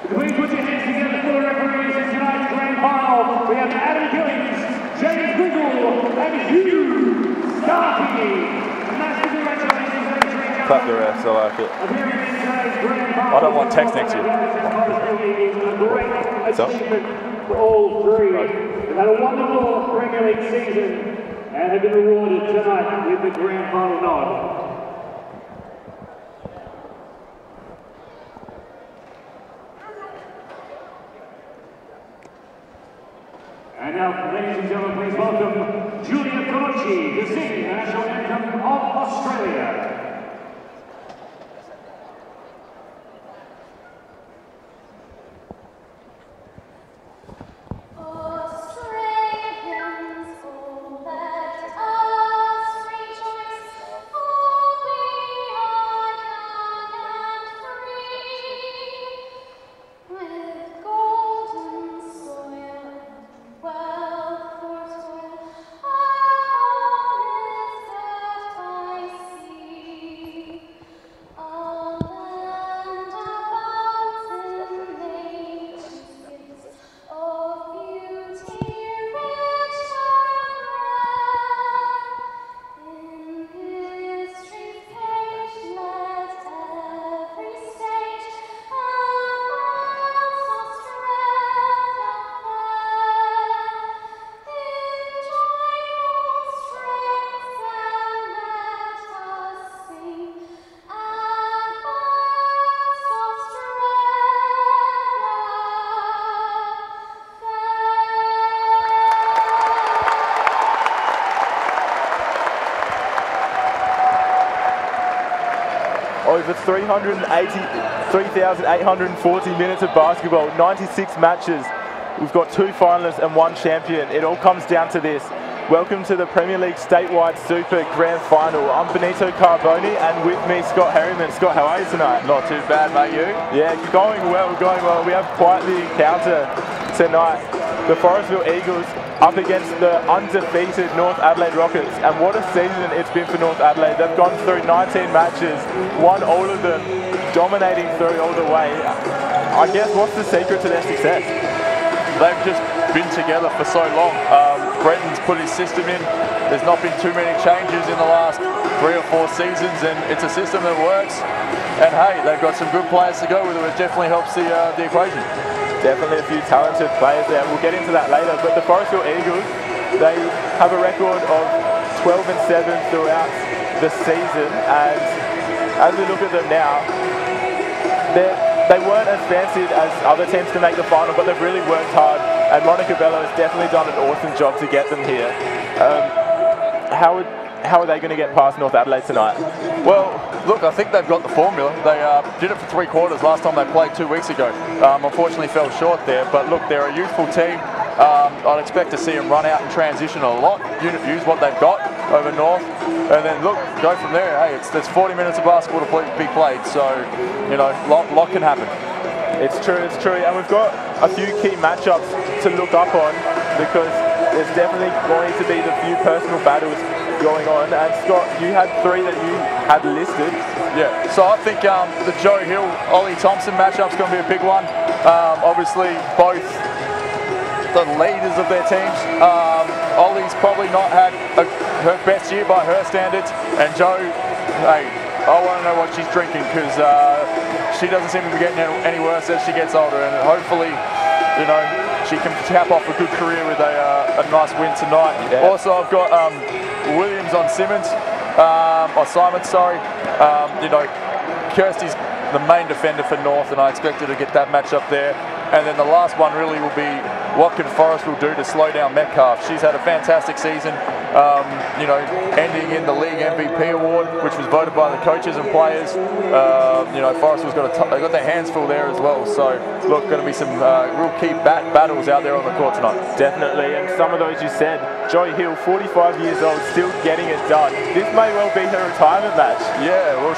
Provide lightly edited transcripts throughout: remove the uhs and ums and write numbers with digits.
Please put your hands together for the referees in tonight's grand final. We have Adam Gillings, James Griggle, and Hugh Starkey. Massive congratulations. Clap the refs, I like it. I don't want text next year. A great achievement for all three. They've had a wonderful Premier League season and have been rewarded tonight with the grand final nod. And now, ladies and gentlemen, please welcome Julia Colucci to sing the national anthem of Australia. Over 3,840 minutes of basketball, 96 matches. We've got 2 finalists and 1 champion. It all comes down to this. Welcome to the Premier League Statewide Super Grand Final. I'm Benito Carboni, and with me, Scott Harriman. Scott, how are you tonight? Not too bad, mate, you? Yeah, going well, going well. We have quite the encounter tonight. The Forestville Eagles up against the undefeated North Adelaide Rockets, and what a season it's been for North Adelaide. They've gone through 19 matches, won all of them, dominating through all the way. I guess, what's the secret to their success? They've just been together for so long. Brenton's put his system in. There's not been too many changes in the last 3 or 4 seasons, and it's a system that works. And hey, they've got some good players to go with it, which definitely helps the equation. Definitely a few talented players there. We'll get into that later. But the Forestville Eagles, they have a record of 12 and 7 throughout the season. And as we look at them now, they weren't as fancied as other teams to make the final, but they've really worked hard. And Monica Bello has definitely done an awesome job to get them here. How are they going to get past North Adelaide tonight? Well, look, I think they've got the formula. They did it for 3 quarters last time they played 2 weeks ago. Unfortunately fell short there, but look, they're a youthful team. I'd expect to see them run out and transition a lot, use what they've got over North, and then look, go from there. Hey, there's 40 minutes of basketball to be played, so, you know, lot can happen. It's true, and we've got a few key matchups to look up on, because there's definitely going to be the few personal battles going on. And Scott, you had 3 that you had listed. Yeah, so I think the Joe Hill, Ollie Thompson matchup's going to be a big one. Obviously, both the leaders of their teams. Ollie's probably not had her best year by her standards, and Joe, hey, I want to know what she's drinking, because she doesn't seem to be getting any worse as she gets older, and hopefully, you know, she can cap off a good career with a nice win tonight. Yeah. Also, I've got Williams on Simmons, or Simon, sorry. You know, Kirsty's the main defender for North, and I expect her to get that matchup there. And then the last one really will be what can Forestville do to slow down Metcalf. She's had a fantastic season, you know, ending in the league MVP award, which was voted by the coaches and players. You know, Forestville's they've got their hands full there as well. So, look, going to be some real key battles out there on the court tonight. Definitely, and some of those you said. Joy Hill, 45 years old, still getting it done. This may well be her retirement match. Yeah, well,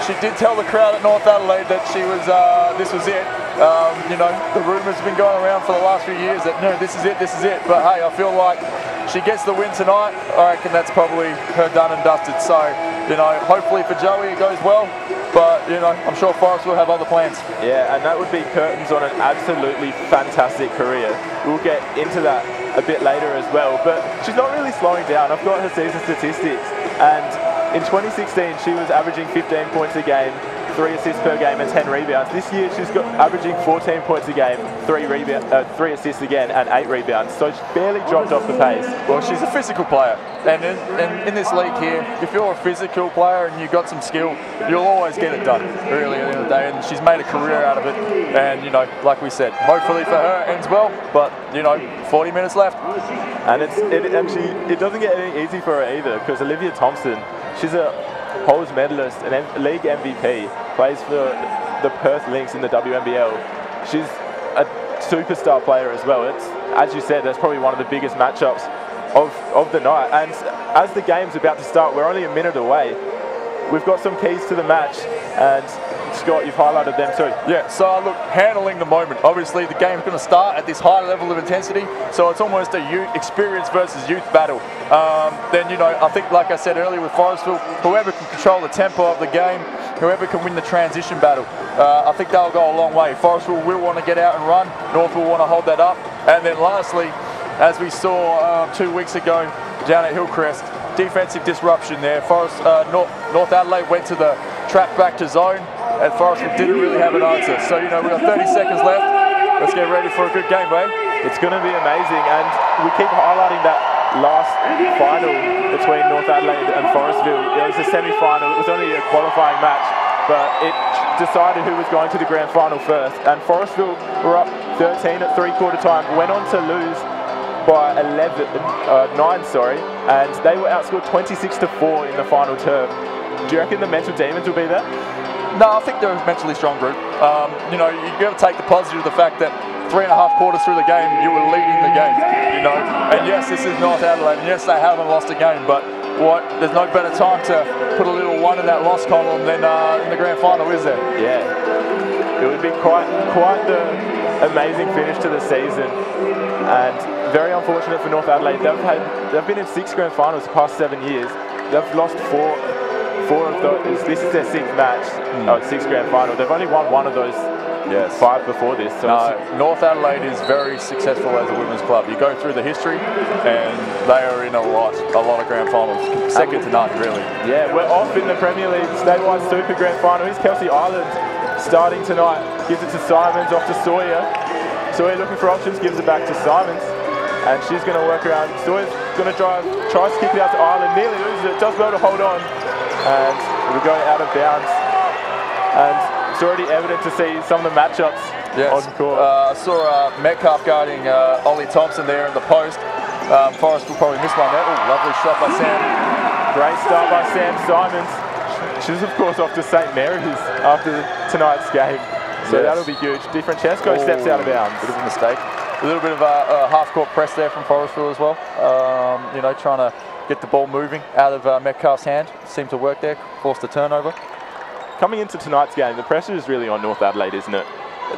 she did tell the crowd at North Adelaide that she was this was it. You know, the rumours have been going around for the last few years that no, this is it. But hey, I feel like she gets the win tonight. I reckon that's probably her done and dusted. So, you know, hopefully for Joey it goes well. but you know, I'm sure Forrest will have other plans. Yeah, and that would be curtains on an absolutely fantastic career. We'll get into that a bit later as well, but she's not really slowing down. I've got her season statistics, and in 2016 she was averaging 15 points a game, 3 assists per game and 10 rebounds. This year she's got averaging 14 points a game, 3 assists again and 8 rebounds. So she's barely dropped off the pace. Well, she's a physical player, and in this league here, if you're a physical player and you've got some skill, you'll always get it done, really, at the end of the day. And she's made a career out of it. And, you know, like we said, hopefully for her it ends well, but, you know, 40 minutes left. And it doesn't get any easy for her either, because Olivia Thompson, she's a Holmes medalist and league MVP, plays for the Perth Lynx in the WNBL. She's a superstar player as well. It's, as you said, that's probably one of the biggest matchups of the night. And as the game's about to start, we're only a minute away. We've got some keys to the match, and Scott, you've highlighted them too. Yeah, so look, handling the moment. Obviously, the game's going to start at this high level of intensity, so it's almost a experience versus youth battle. Then, you know, I think, like I said earlier with Forestville, whoever can control the tempo of the game, whoever can win the transition battle, I think they'll go a long way. Forestville will want to get out and run. North will want to hold that up. And then lastly, as we saw 2 weeks ago down at Hillcrest, defensive disruption there. North Adelaide went to the trap back to zone, and Forestville didn't really have an answer. So, you know, we've got 30 seconds left. Let's get ready for a good game, babe. It's going to be amazing, and we keep highlighting that last final between North Adelaide and Forestville. It was a semi-final. It was only a qualifying match, but it decided who was going to the grand final first. And Forestville were up 13 at three-quarter time, went on to lose by 9, and they were outscored 26-4 in the final term. Do you reckon the mental demons will be there? No, I think they're a mentally strong group. You know, you've got to take the positive of the fact that 3.5 quarters through the game, you were leading the game, you know. And yes, this is North Adelaide, and yes, they haven't lost a game, but there's no better time to put a little 1 in that loss column than in the grand final, is there? Yeah. It would be quite the amazing finish to the season, and very unfortunate for North Adelaide. They've been in 6 grand finals the past 7 years. They've lost 4 of those. This is their 6th match, 6th grand final. They've only won 1 of those. Yes. 5 before this. So no, North Adelaide is very successful as a women's club. You go through the history, and they are in a lot of grand finals, second to none, really. Yeah, we're off in the Premier League statewide super grand final. Here's Kelsey Ireland starting tonight. Gives it to Simons, off to Sawyer. Sawyer looking for options, gives it back to Simons, and she's going to work around. Sawyer's going to tries to kick it out to Ireland, nearly loses it, does well to hold on, and we're going out of bounds. And it's already evident to see some of the matchups on court. I saw Metcalf guarding Ollie Thompson there in the post. Forrest will probably miss one there. Oh, lovely shot by Sam. Great start by Sam Simons. She's of course off to St Mary's after tonight's game. So that'll be huge. Different Chesko steps out of bounds. Bit of a mistake. A little bit of a half-court press there from Forestville as well. You know, trying to get the ball moving out of Metcalf's hand. Seemed to work there, forced a turnover. Coming into tonight's game, the pressure is really on North Adelaide, isn't it?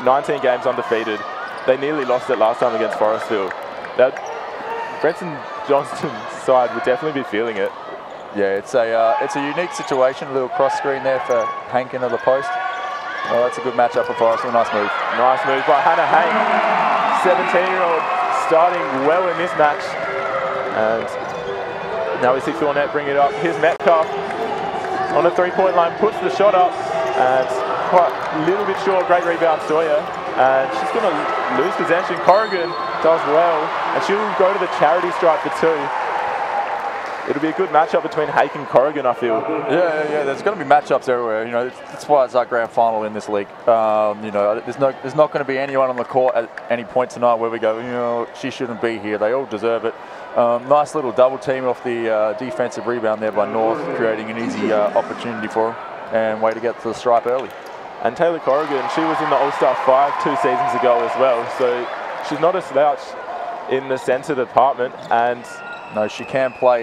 19 games undefeated. They nearly lost it last time against Forestville. Brenton Johnston's side would definitely be feeling it. Yeah, it's a unique situation. A little cross screen there for Hank into the post. Oh, that's a good matchup for Forestville. Nice move. Nice move by Hannah Hank. 17-year-old starting well in this match. And now we see Thornett bring it up. Here's Metcalf on the 3-point line, puts the shot up, and quite a little bit short. Great rebound, Sawyer. And she's going to lose possession. Corrigan does well, and she'll go to the charity stripe for 2. It'll be a good matchup between Hake and Corrigan, I feel. Yeah. There's going to be matchups everywhere. You know, that's why it's our grand final in this league. You know, there's not going to be anyone on the court at any point tonight where we go, you know, she shouldn't be here. They all deserve it. Nice little double team off the defensive rebound there by North, creating an easy opportunity for them, and way to get to the stripe early. And Taylor Corrigan, she was in the All-Star 5 2 seasons ago as well, so she's not a slouch in the centre department. And no, she can play.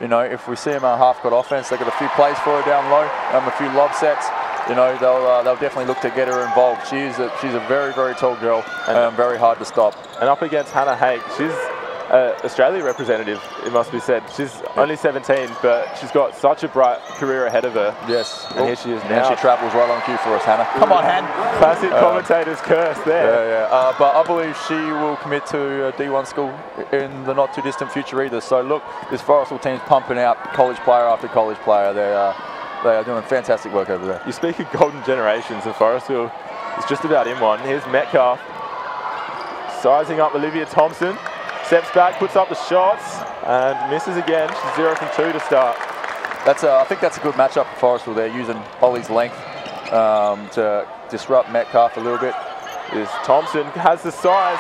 You know, if we see them on half-court offense, they've got a few plays for her down low, a few lob sets. You know, they'll definitely look to get her involved. She's a very, very tall girl, and very hard to stop. And up against Hannah Hake, Australia representative, it must be said. She's only 17, but she's got such a bright career ahead of her. Yes. And here she is now. And she travels right on cue for us, Hannah. Come on, Han. Classic commentator's curse there. But I believe she will commit to a D1 school in the not too distant future either. So look, this Forestville team's pumping out college player after college player. They are doing fantastic work over there. You speak of golden generations, and Forestville is just about in one. Here's Metcalf sizing up Olivia Thompson. Steps back, puts up the shots, and misses again. She's 0 from 2 to start. I think that's a good matchup for Forestville. They're using Ollie's length to disrupt Metcalf a little bit. Is Thompson has the size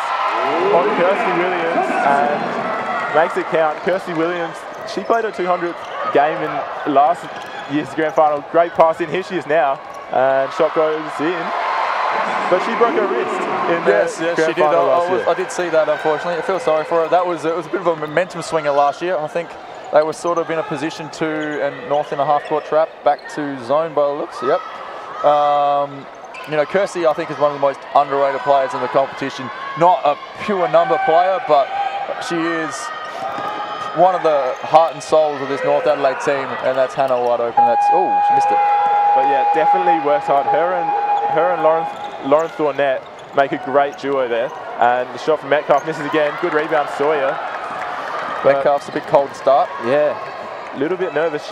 on Kirsty Williams and makes it count. Kirsty Williams, she played her 200th game in last year's grand final. Great pass in. Here she is now, and shot goes in. But she broke her wrist in the grand final last year. I did see that, unfortunately. I feel sorry for her. It was a bit of a momentum swinger last year. I think they were sort of in a position to, and North in a half-court trap, back to zone by the looks. Yep. You know, Kirsty, I think, is one of the most underrated players in the competition. Not a pure number player, but she is one of the heart and souls of this North Adelaide team, and that's Hannah wide open. She missed it. But yeah, definitely worked hard. Her and Lauren Thornett make a great duo there. And the shot from Metcalf misses again. Good rebound, Sawyer. Metcalf's a bit cold to start. Yeah, a little bit nervous,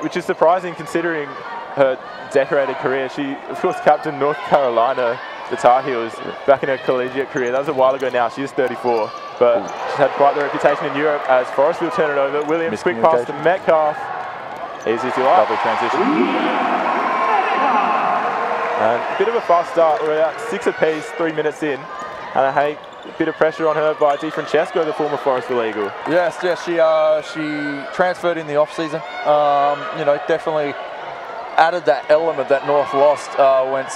which is surprising considering her decorated career. She, of course, captained North Carolina, the Tar Heels, back in her collegiate career. That was a while ago now. She is 34. But she's had quite the reputation in Europe as Forestville turn it over. Williams, quick pass to Metcalf. Easy to like. Lovely transition. And a bit of a fast start. We're at 6 apiece, 3 minutes in. And a bit of pressure on her by DiFrancesco, the former Forestville Eagle. Yes, she transferred in the off-season. You know, definitely added that element that North lost when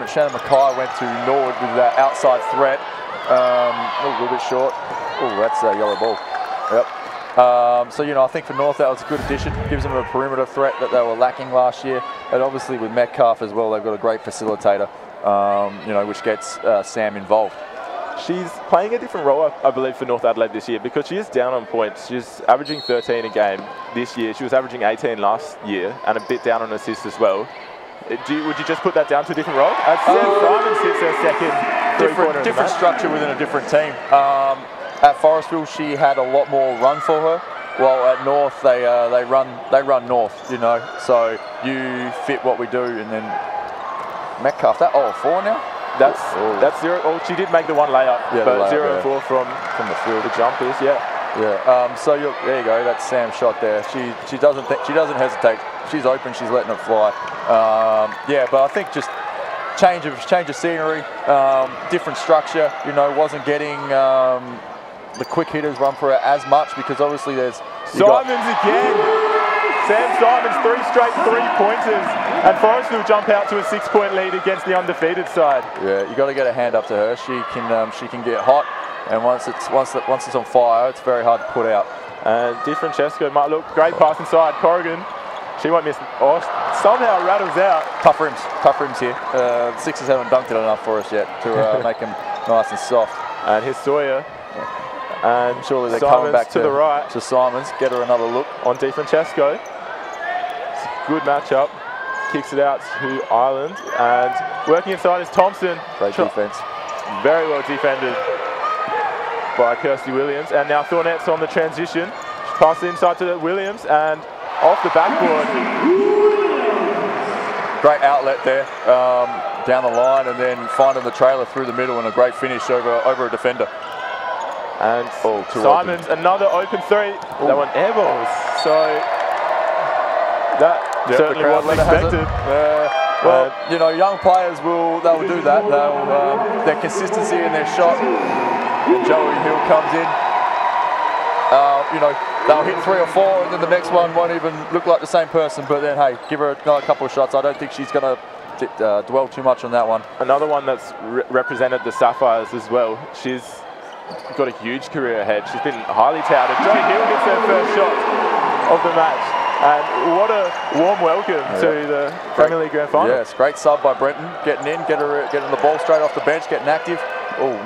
Shannon Mackay went to Norwood with that outside threat. A little bit short. Oh, that's a yellow ball. Yep. So, you know, I think for North that was a good addition. Gives them a perimeter threat that they were lacking last year. And obviously with Metcalf as well, they've got a great facilitator, you know, which gets Sam involved. She's playing a different role, I believe, for North Adelaide this year because she is down on points. She's averaging 13 a game this year. She was averaging 18 last year and a bit down on assists as well. Would you just put that down to a different role? As Sam Simons hits her second different structure within a different team. At Forestville, she had a lot more run for her. While at North, they run North, you know. So you fit what we do, and then Metcalf. That 0-4 now. That's 0. Oh, she did make the one layup, but 0-4 from the field. The jumpers, yeah. So there you go. That's Sam's shot there. She doesn't hesitate. She's open. She's letting it fly. Yeah, but I think just change of scenery, different structure. You know, wasn't getting the quick hitters run for her as much because obviously there's Simons again. Sam Simons 3 straight 3-pointers, and Forestville jump out to a 6-point lead against the undefeated side. Yeah, you got to get a hand up to her. She can get hot, and once it's on fire, it's very hard to put out. And DiFrancesco might look great pass inside. Corrigan, she won't miss. Oh, somehow rattles out. Tough rims here. Sixers haven't dunked it enough for us yet to make them nice and soft. And here's Sawyer. And surely they're Simons coming back to the right. To Simons, get her another look on DiFrancesco. Good matchup. Kicks it out to Ireland, and working inside is Thompson. Great defense. Very well defended by Kirsty Williams, and now Thornett's on the transition. She passes inside to Williams, and off the backboard. Great outlet there, down the line, and then finding the trailer through the middle, and a great finish over a defender. And Simons, another open 3. Ooh. That one airballs. So that certainly wasn't expected. Well, you know, young players will do that. They'll their consistency in their shot. And Joey Hill comes in. You know, they'll hit 3 or 4, and then the next one won't even look like the same person. But then, hey, give her another couple of shots. I don't think she's going to dwell too much on that one. Another one that's represented the Sapphires as well. She's got a huge career ahead. She's been highly touted. Joey Hill gets her first shot of the match. And what a warm welcome to the Premier League Grand Final. Yes, great sub by Brenton, getting in, getting the ball straight off the bench, getting active. Oh,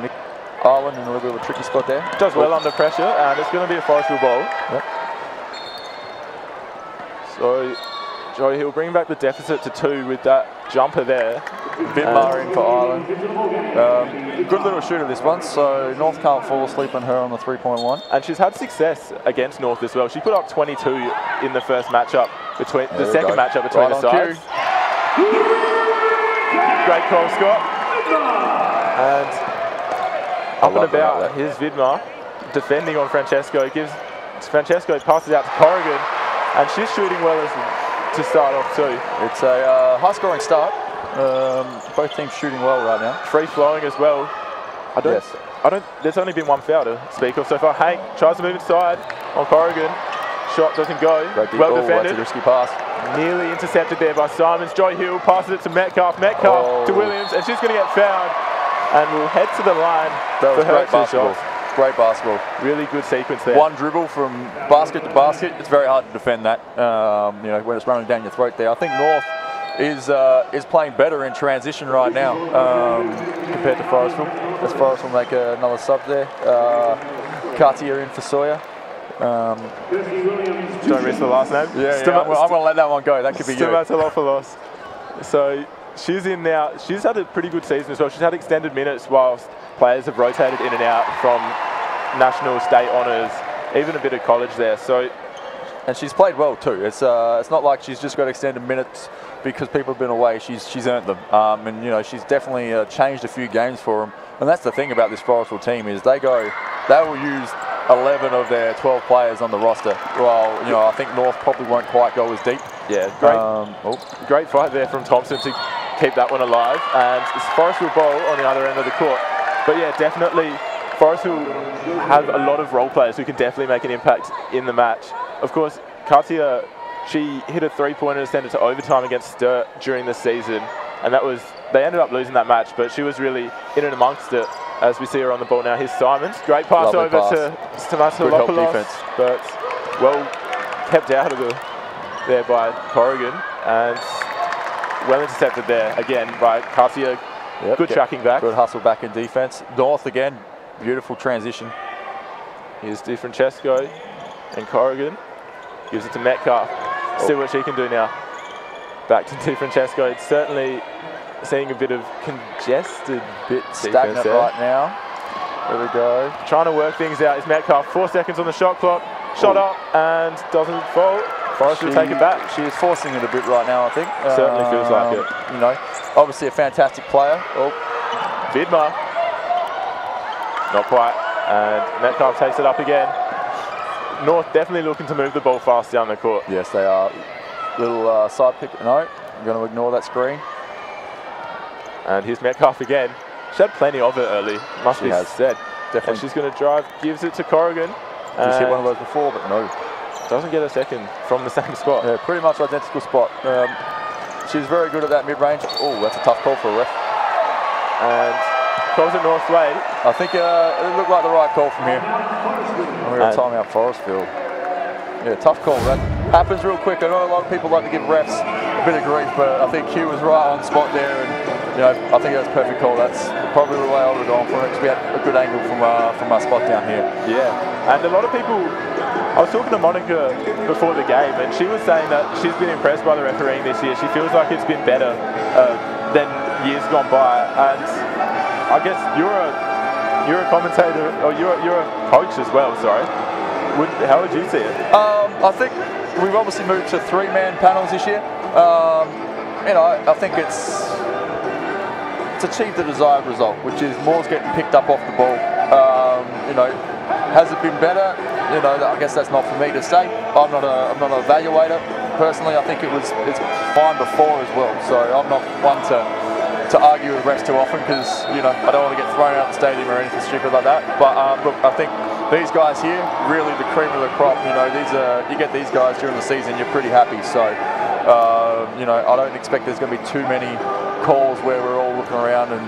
Ireland in a little bit of a tricky spot there. Does well under pressure, and it's going to be a Forestville ball. Yep. So Joey Hill bringing back the deficit to 2 with that jumper there. Vidmar in for Ireland. Good little shooter this one, so North can't fall asleep on her on the 3.1. And she's had success against North as well. She put up 22 in the first matchup between the second matchup between the sides. Great call, Scott. And up and about, here's Vidmar defending on Francesco. Francesco passes out to Corrigan, and she's shooting well to start off too. It's a high-scoring start. Both teams shooting well right now. Free flowing as well. There's only been one foul to speak of so far. Hank tries to move inside on Corrigan. Shot doesn't go. Well defended. That's a risky pass. Nearly intercepted there by Simons. Joy Hill passes it to Metcalf. Metcalf to Williams, and she's going to get fouled. And we'll head to the line that was for great her basketball. Great basketball. Really good sequence there. One dribble from basket to basket. It's very hard to defend that. You know, when it's running down your throat there. I think North is playing better in transition right now compared to Forestville. As Forestville make another sub there. Cartier in for Sawyer. Don't risk the last name. Yeah, I'm going to let that one go. That could be you. Stimatolopoulos. So she's in now. She's had a pretty good season as well. She's had extended minutes whilst players have rotated in and out from national, state honours, even a bit of college there. So, and she's played well too. It's not like she's just got extended minutes because people have been away. She's earned them, and you know she's definitely changed a few games for them. And that's the thing about this Forestville team is they will use 11 of their 12 players on the roster. Well, you know I think North probably won't quite go as deep. Yeah, great fight there from Thompson to keep that one alive, and it's Forestville ball on the other end of the court. But yeah, definitely Forestville have a lot of role players who can definitely make an impact in the match. Of course, Katia, she hit a 3-pointer to send it to overtime against Sturt during the season, and they ended up losing that match, but she was really in and amongst it. As we see her on the ball now, here's Simons. Great pass over to Stamatolopoulos, but well kept out of there by Corrigan, and well intercepted there again by Katia. Yep, good tracking back. Good hustle back in defense. North again, beautiful transition. Here's Di Francesco and Corrigan. Gives it to Metcalf. See what she can do now. Back to Di Francesco. It's certainly seeing a bit of congested stagnant right now. There we go. Trying to work things out is Metcalf. 4 seconds on the shot clock. Shot up and doesn't fall. Forrest will take it back. She is forcing it a bit right now, I think. Certainly feels like it. You know, obviously a fantastic player. Vidmar. Not quite. And Metcalf takes it up again. North definitely looking to move the ball fast down the court. Yes, they are. Little side pick. No, I'm going to ignore that screen. And here's Metcalf again. She had plenty of it early, must be said. Definitely. And she's going to drive, gives it to Corrigan. She's hit one of those before, but no. Doesn't get a second from the same spot. Yeah, pretty much identical spot. She's very good at that mid-range. Oh, that's a tough call for a ref. And calls it North Lade. I think it looked like the right call from here. We're going to time out Forestville. Yeah, tough call. That happens real quick. I know a lot of people like to give refs a bit of grief, but I think Q was right on spot there, and you know I think that's a perfect call. That's probably the way I would have gone for it because we had a good angle from our spot down here. Yeah, and a lot of people. I was talking to Monica before the game, and she was saying that she's been impressed by the refereeing this year. She feels like it's been better than years gone by, and I guess you're a commentator, or you're a coach as well. Sorry. How would you see it? I think we've obviously moved to 3-man panels this year. You know, I think it's achieved the desired result, which is Moore's getting picked up off the ball. You know, has it been better? You know, I guess that's not for me to say. I'm not an evaluator. Personally, I think it's fine before as well. So I'm not one to argue with refs too often because you know I don't want to get thrown out of the stadium or anything stupid like that. But look, I think these guys here, really the cream of the crop. You know, you get these guys during the season, you're pretty happy. So, you know, I don't expect there's going to be too many calls where we're all looking around and,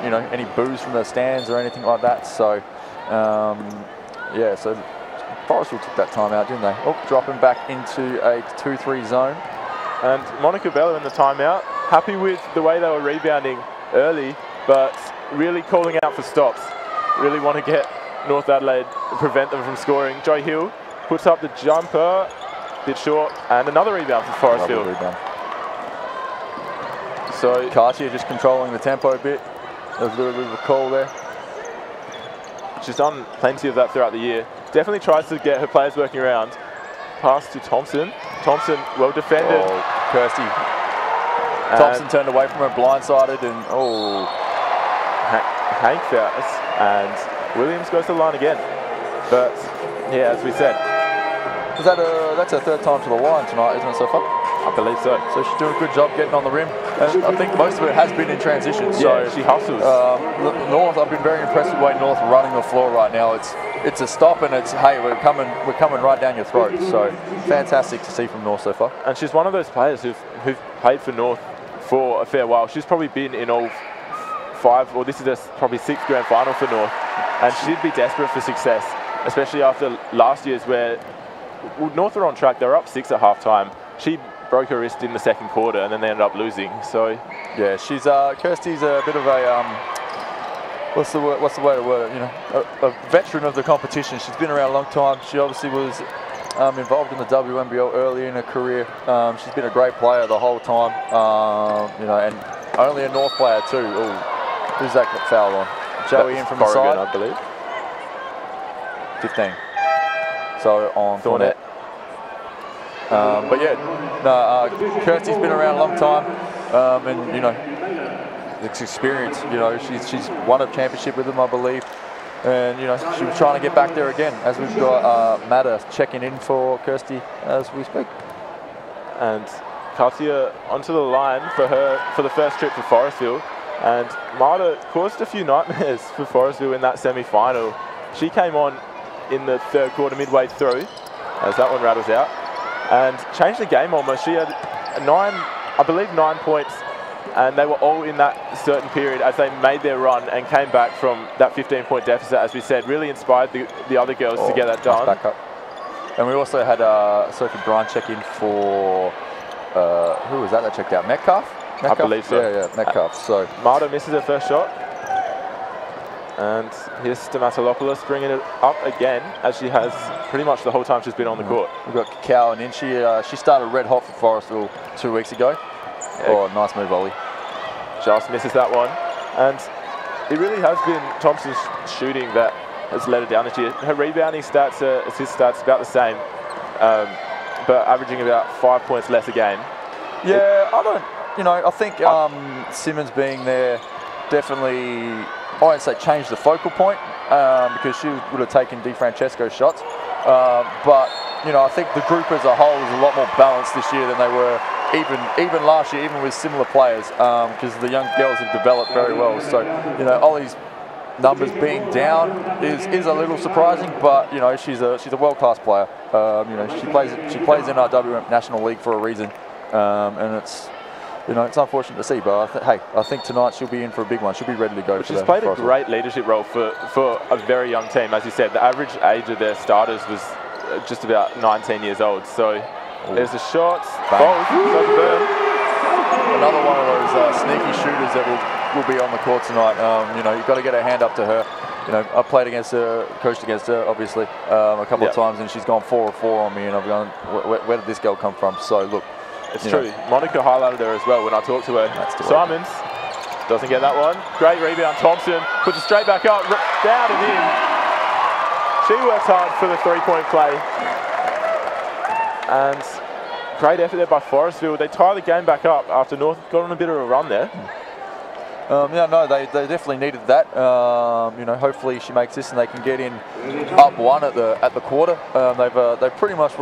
you know, any boos from the stands or anything like that. So, yeah, so Forestville took that time out, didn't they? Oh, dropping back into a 2-3 zone. And Monica Bella in the timeout, happy with the way they were rebounding early, but really calling out for stops. really want to get North Adelaide, prevent them from scoring. Joe Hill puts up the jumper, bit short, and another rebound for Forestville. So Cartier just controlling the tempo a bit. There's a little bit of a call there. She's done plenty of that throughout the year. Definitely tries to get her players working around. Pass to Thompson. Thompson, well defended. Oh, Kirsty. Thompson turned away from her, blindsided, and Hank fouls, and Williams goes to the line again. But yeah, as we said, that's her third time to the line tonight, isn't it, so far? I believe so. So she's doing a good job getting on the rim. And I think most of it has been in transition. So yeah, she hustles. North, I've been very impressed with the way North are running the floor right now. It's a stop, and it's, hey, we're coming right down your throat. So fantastic to see from North so far. And she's one of those players who've played for North for a fair while. She's probably been in all 5, or this is probably 6th grand final for North, and she'd be desperate for success, especially after last year's where North are on track. They were up 6 at halftime. She broke her wrist in the second quarter, and then they ended up losing. So yeah, she's Kirsty's a bit of a what's the way to word it? You know, a veteran of the competition. She's been around a long time. She obviously was involved in the WNBL early in her career. She's been a great player the whole time. You know, and only a North player too. Ooh, who's that got foul on? Joey in from the side, I believe. 15. So on Thornett. But yeah, no, Kirsty's been around a long time, and you know, it's experience. You know, she's won a championship with them, I believe, and you know, she was trying to get back there again. As we've got Matta checking in for Kirsty as we speak, and Cartier onto the line for the first trip for Forestville, and Matta caused a few nightmares for Forestville in that semi-final. She came on in the third quarter, midway through, as that one rattles out, and changed the game almost. She had 9 points, and they were all in that certain period as they made their run and came back from that 15-point deficit, as we said. Really inspired the other girls to get that done. Nice back up. And we also had Sophie Bryan check in for, who was that checked out? Metcalf? I believe so. Yeah, Metcalf. So Marta misses her first shot. And here's Stamatolopoulos bringing it up again, as she has pretty much the whole time she's been on the court. We've got Cacao and in. She started red hot for Forestville 2 weeks ago. Yeah. Oh, nice move, Ollie. Just misses that one. And it really has been Thompson's shooting that has let her down this year. Her rebounding stats, her assist stats, about the same, but averaging about 5 points less a game. Yeah, I think Simmons being there definitely, I won't say changed the focal point, because she would have taken DiFrancesco's shots. But, you know, I think the group as a whole is a lot more balanced this year than they were even last year, even with similar players, because the young girls have developed very well. So, you know, Ollie's numbers being down is a little surprising, but, you know, she's a world-class player. You know, she plays in our WM National League for a reason, and it's, you know, it's unfortunate to see, but I think tonight she'll be in for a big one. She'll be ready to go. She's played a great leadership role for a very young team. As you said, the average age of their starters was just about 19 years old. So there's the shots. Another one of those sneaky shooters that will be on the court tonight. You know, you've got to get a hand up to her. You know, I've played against her, coached against her, obviously, a couple of times, and she's gone 4 of 4 on me, and I've gone, where did this girl come from? So look. It's true. Monica highlighted her as well when I talked to her. Simons doesn't get that one. Great rebound. Thompson puts it straight back up, down and in. She works hard for the 3-point play. And great effort there by Forestville. They tie the game back up after North got on a bit of a run there. Yeah, no, they definitely needed that. You know, hopefully she makes this and they can get in up 1 at the quarter. They've pretty much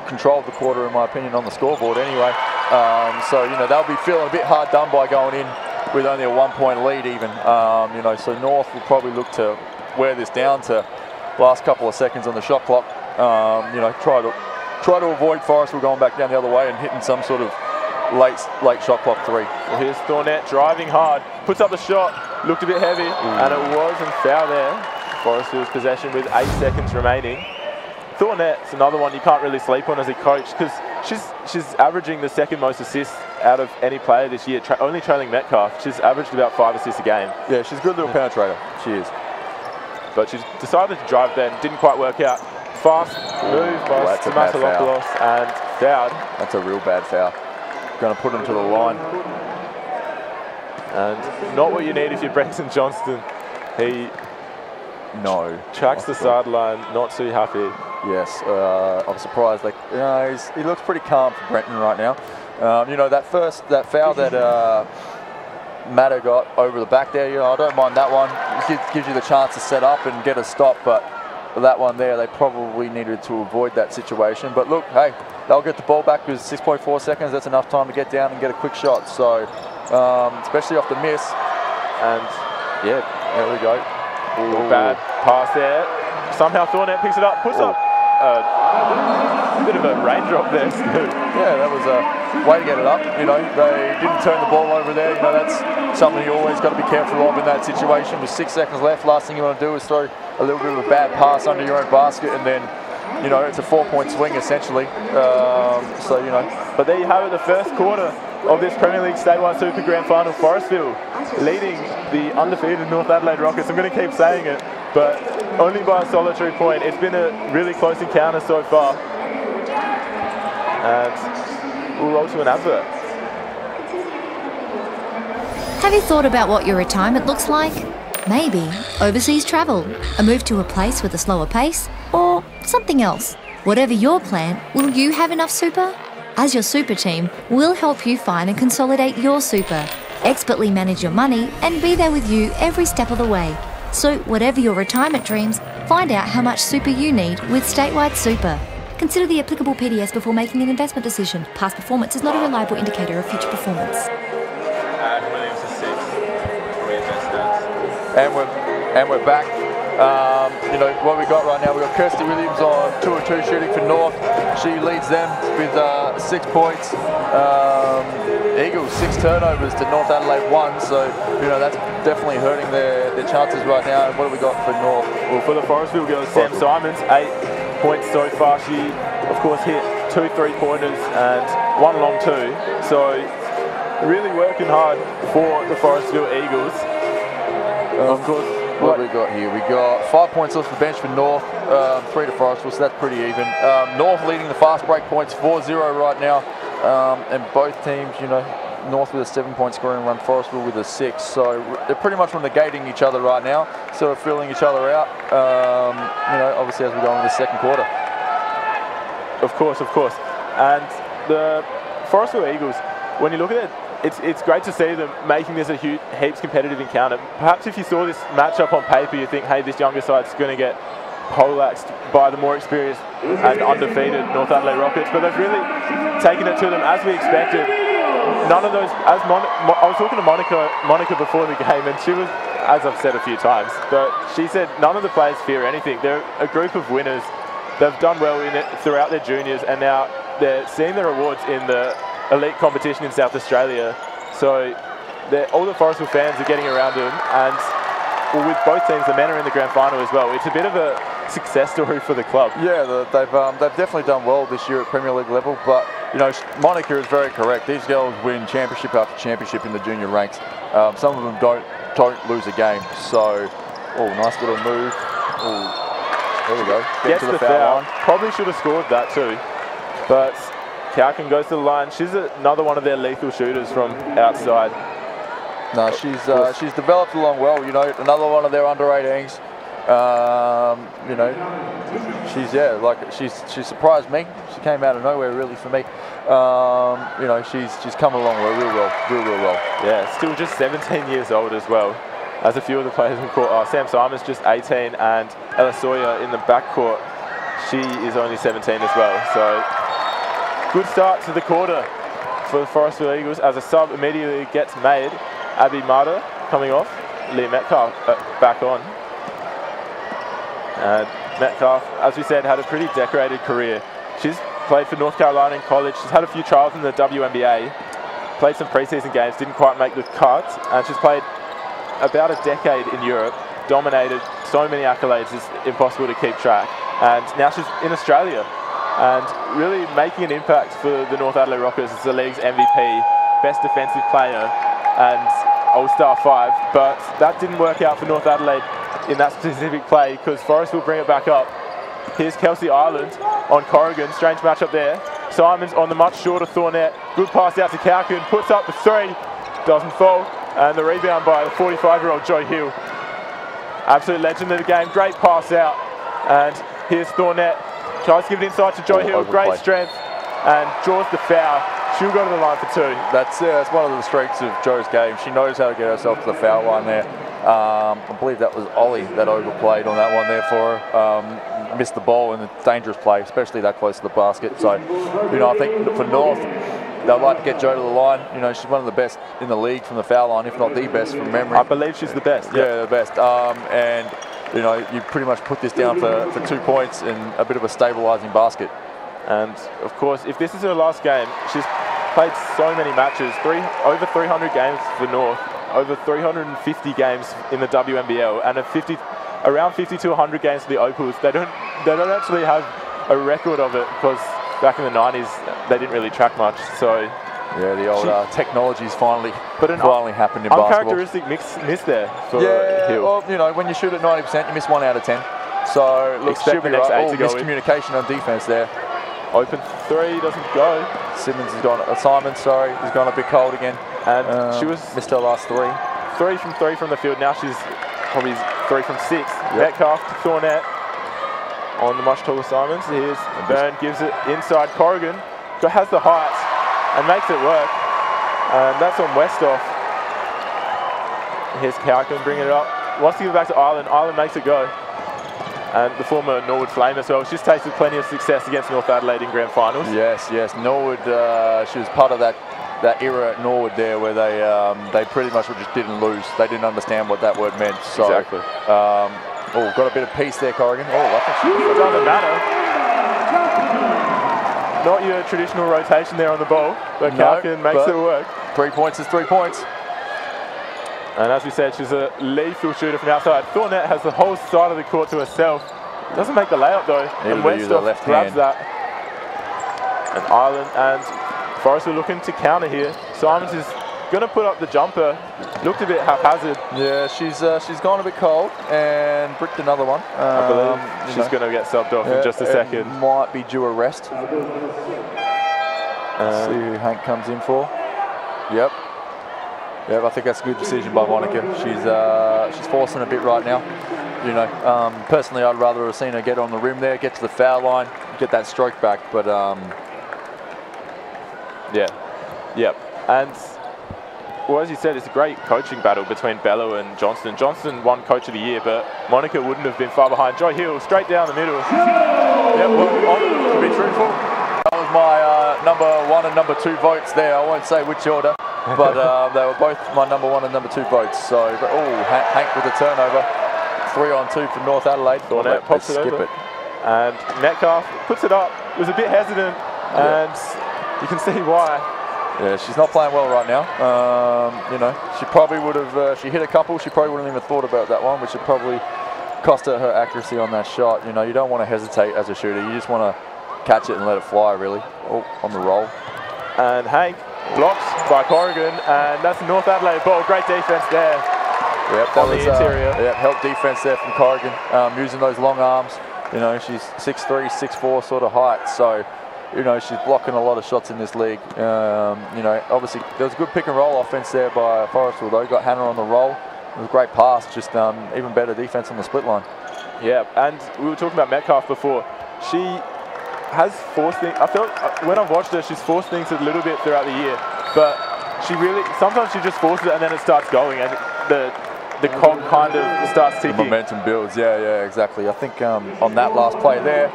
controlled the quarter, in my opinion, on the scoreboard anyway. So, you know, they'll be feeling a bit hard done by going in with only a 1-point lead even. You know, so North will probably look to wear this down to last couple of seconds on the shot clock. You know, try to avoid Forestville going back down the other way and hitting some sort of late shot clock 3. Well, here's Thornett driving hard, puts up the shot, looked a bit heavy, and it was and foul there. Forestville's possession with 8 seconds remaining. Thornett's another one you can't really sleep on as a coach, because she's averaging the 2nd most assists out of any player this year, only trailing Metcalf. She's averaged about 5 assists a game. Yeah, she's a good little penetrator. She is. but she decided to drive then, didn't quite work out. Fast move by Tomatolopoulos and fouled. That's a real bad foul. Going to put him to the line. And not what you need if you're Brenton Johnston. He tracks the sideline, not too happy. Yes, I'm surprised. Like, you know, he looks pretty calm for Brenton right now. You know, that foul that Matter got over the back there, you know, I don't mind that one. It gives you the chance to set up and get a stop, but that one there, they probably needed to avoid that situation. But look, hey, they'll get the ball back because 6.4 seconds, that's enough time to get down and get a quick shot. So, especially off the miss. And yeah, there we go. Ooh, bad pass there. Somehow Thornett picks it up, puts up a bit of a raindrop there. Yeah, that was a way to get it up. You know, they didn't turn the ball over there. You know, that's something you always got to be careful of in that situation. With 6 seconds left, last thing you want to do is throw a little bit of a bad pass under your own basket, and then, you know, it's a 4-point swing essentially. So, you know. But there you have it, the first quarter of this Premier League Statewide Super Grand Final. Forestville leading the undefeated North Adelaide Rockets. I'm going to keep saying it, but only by a solitary point. It's been a really close encounter so far. And we'll roll to an advert. Have you thought about what your retirement looks like? Maybe overseas travel, a move to a place with a slower pace, or something else. Whatever your plan, will you have enough super? As your super team, we'll help you find and consolidate your super, expertly manage your money, and be there with you every step of the way. So whatever your retirement dreams, find out how much super you need with Statewide Super. Consider the applicable PDS before making an investment decision. Past performance is not a reliable indicator of future performance. And Williams is 6. And we're back. You know, what we got right now, we've got Kirsty Williams on 2 of 2 shooting for North. She leads them with 6 points. Eagles 6 turnovers to North Adelaide 1. So, you know, that's definitely hurting their chances right now. And what have we got for North? Well, for the Forestville girls, Sam Simons, 8 points so far. She, of course, hit 2 3-pointers and 1 long 2. So, really working hard for the Forestville Eagles. Of course. What have we got here? We got 5 points off the bench for North, 3 to Forestville, so that's pretty even. North leading the fast break points 4-0 right now, and both teams, you know, North with a 7-point scoring run, Forestville with a 6. So they're pretty much negating each other right now, sort of filling each other out. You know, obviously as we go into the second quarter. Of course, and the Forestville Eagles, when you look at it, it's great to see them making this a heaps competitive encounter. Perhaps if you saw this matchup on paper, you think, hey, this younger side's going to get poleaxed by the more experienced and undefeated North Adelaide Rockets, but they've really taken it to them as we expected. None of those, I was talking to Monica before the game, and she was, as I've said a few times, but she said none of the players fear anything. They're a group of winners. They've done well in it throughout their juniors, and now they're seeing their rewards in the elite competition in South Australia. So all the Forestville fans are getting around them, and well, with both teams, the men are in the grand final as well. It's a bit of a success story for the club. Yeah, they've definitely done well this year at Premier League level, but you know, Monica is very correct. These girls win championship after championship in the junior ranks. Some of them don't lose a game. So, oh, nice little move. Oh, there we go. Gets to the foul line. Probably should have scored that too, but Cowkin goes to the line. She's another one of their lethal shooters from outside. No, she's developed along well. You know, another one of their under 18s. You know, she surprised me. She came out of nowhere really for me. You know, she's come along real well. Yeah, still just 17 years old as well. As a few of the players in court, Sam Simon's just 18, and Ella Sawyer in the backcourt, she is only 17 as well. So good start to the quarter for the Forestville Eagles as a sub immediately gets made. Abby Marta coming off, Lee Metcalf back on. And Metcalf, as we said, had a pretty decorated career. She's played for North Carolina in college. She's had a few trials in the WNBA, played some preseason games, didn't quite make the cut, and she's played about a decade in Europe, dominated so many accolades, it's impossible to keep track. And now she's in Australia and really making an impact for the North Adelaide Rockets as the league's MVP, best defensive player, and All-Star 5, but that didn't work out for North Adelaide in that specific play because Forest will bring it back up. Here's Kelsey Ireland on Corrigan. Strange matchup there. Simons on the much shorter Thornett. Good pass out to Calkin. Puts up the 3. Doesn't fall. And the rebound by the 45-year-old Joe Hill. Absolute legend of the game. Great pass out. And here's Thornett. Tries to give it inside to Joe Hill. Great strength. And draws the foul. She'll go to the line for 2. That's one of the strengths of Joe's game. She knows how to get herself to the foul line there. I believe that was Ollie that overplayed on that one there for her. Missed the ball in a dangerous play, especially that close to the basket. So, you know, I think for North, they'd like to get Jo to the line. You know, she's one of the best in the league from the foul line, if not the best from memory. I believe she's the best. Yeah, the best. And, you know, you pretty much put this down for 2 points and a bit of a stabilising basket. And, of course, if this is her last game, she's played so many matches, over 300 games for North, over 350 games in the WNBL, and around 50 to 100 games for the Opals. They don't actually have a record of it because back in the 90s they didn't really track much. So yeah, the old technology's finally happened in basketball. Uncharacteristic miss there for Hill. Well, you know, when you shoot at 90%, you miss 1 out of 10. So look, expect the next 8 to go. Miscommunication on defense there. Open 3 doesn't go. Simmons has gone. Simon, sorry, has gone a bit cold again. And she was missed her last 3. 3 from 3 from the field. Now she's probably 3 from 6. Yep. Metcalf, Thornett on the much taller Simons. Here's Byrne, gives it inside Corrigan. Has the height and makes it work. And that's on Westhoff. Here's Cowkin bringing it up. Wants to give it back to Ireland. Ireland makes it go. And the former Norwood Flame as well. She's tasted plenty of success against North Adelaide in grand finals. Yes. Norwood, she was part of that era at Norwood there where they pretty much just didn't lose. They didn't understand what that word meant. So, exactly. Got a bit of peace there, Corrigan. I think it doesn't matter. Not your traditional rotation there on the ball, but Calkin makes it work. 3 points is 3 points. And as we said, she's a lethal shooter from outside. Thornett has the whole side of the court to herself. Doesn't make the layup though. And Westhoff grabs that. And Ireland and Forest are looking to counter here. Simons is going to put up the jumper. Looked a bit haphazard. Yeah, she's gone a bit cold and bricked another one. I believe she's going to get subbed off in just a second. Might be due a rest. See who Hank comes in for. Yep, I think that's a good decision by Monica. She's forcing a bit right now. You know, personally, I'd rather have seen her get on the rim there, get to the foul line, get that stroke back. But and well, as you said, it's a great coaching battle between Bello and Johnston. Johnston won Coach of the Year, but Monica wouldn't have been far behind. Joe Hill straight down the middle. To be truthful, that was my number 1 and number 2 votes there. I won't say which order. But they were both my number 1 and number 2 votes. So, Hank with the turnover. 3 on 2 for North Adelaide. Thornett pops it over. And Metcalf puts it up. Was a bit hesitant, and you can see why. Yeah, she's not playing well right now. You know, she probably would have. She hit a couple. She probably wouldn't even thought about that one, which would probably cost her accuracy on that shot. You know, you don't want to hesitate as a shooter. You just want to catch it and let it fly. Really, on the roll. And Hank blocks by Corrigan, and that's the North Adelaide ball. Great defense there. Yep, on the interior. Help defense there from Corrigan, using those long arms. You know, she's 6'3", 6'4" sort of height, so you know she's blocking a lot of shots in this league. You know, obviously there was a good pick and roll offense there by Forestville though. Got Hannah on the roll. It was a great pass. Just even better defense on the split line. Yeah, and we were talking about Metcalf before. She has forced things. I felt when I've watched her, she's forced things a little bit throughout the year, but sometimes she just forces it and then it starts going, and the cog kind of starts ticking. The momentum builds. Yeah, exactly. I think on that last play there,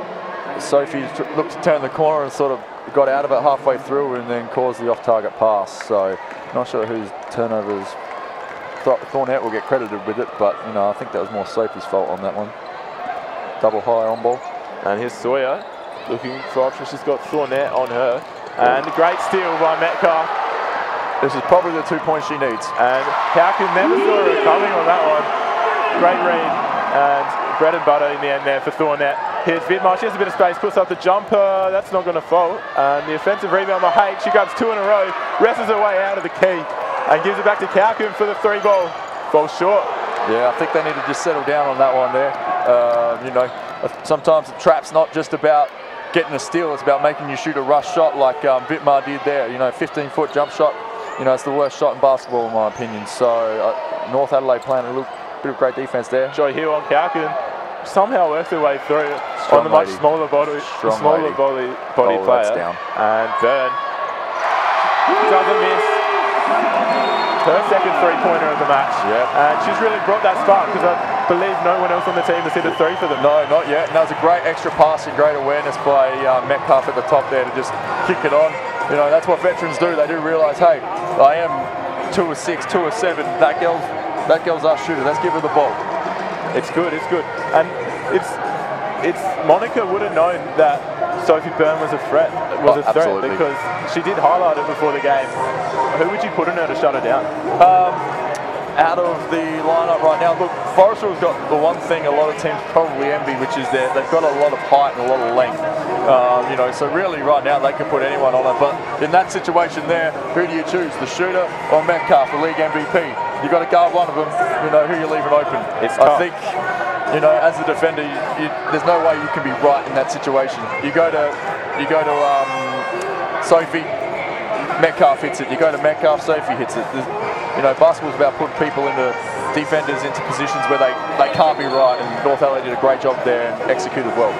Sophie looked to turn the corner and sort of got out of it halfway through and then caused the off-target pass. So not sure whose turnovers. Thornett will get credited with it, but you know I think that was more Sophie's fault on that one. Double high on ball. And here's Sawyer looking for options. She's got Thornett on her, and a great steal by Metcalf. This is probably the 2 points she needs. And Cowkin never saw her coming on that one. Great read, and bread and butter in the end there for Thornett. Here's Vidmar, she has a bit of space, puts up the jumper, that's not going to fall. And the offensive rebound by Hake, she grabs 2 in a row, wrestles her way out of the key, and gives it back to Cowkin for the 3 ball. Falls short. Yeah, I think they need to just settle down on that one there. You know, sometimes the trap's not just about getting a steal, it's about making you shoot a rush shot like Vitmar did there. You know, 15-foot jump shot, you know, it's the worst shot in basketball in my opinion. So North Adelaide playing a little bit of great defense there. Joy Hill on Kalkin somehow works their way through Strong on the much lady. smaller body player. Down. And Byrne doesn't miss her second three-pointer of the match. Yep. And she's really brought that spark because I believe no one else on the team has hit a three for them. No, not yet. And that was a great extra pass and great awareness by Metcalf at the top there to just kick it on. You know, that's what veterans do. They do realise, hey, I am 2 of 6, 2 of 7. That girl's our shooter. Let's give her the ball. It's good, it's good. And it's Monica would have known that Sophie Byrne was a threat, Absolutely. because she did highlight it before the game. Who would you put in her to shut her down? Out of the lineup right now, look, Forestville's got the one thing a lot of teams probably envy, which is they've got a lot of height and a lot of length. You know, so really right now they can put anyone on it. But in that situation there, who do you choose, the shooter or Metcalf, the league MVP? You've got to guard one of them. You know, who you're leaving open. It's I tough. think, you know, as a defender, there's no way you can be right in that situation. You go to Sophie, Metcalf hits it. You go to Metcalf, Sophie hits it. You know, basketball's about putting people defenders into positions where they can't be right, and North Adelaide did a great job there and executed well.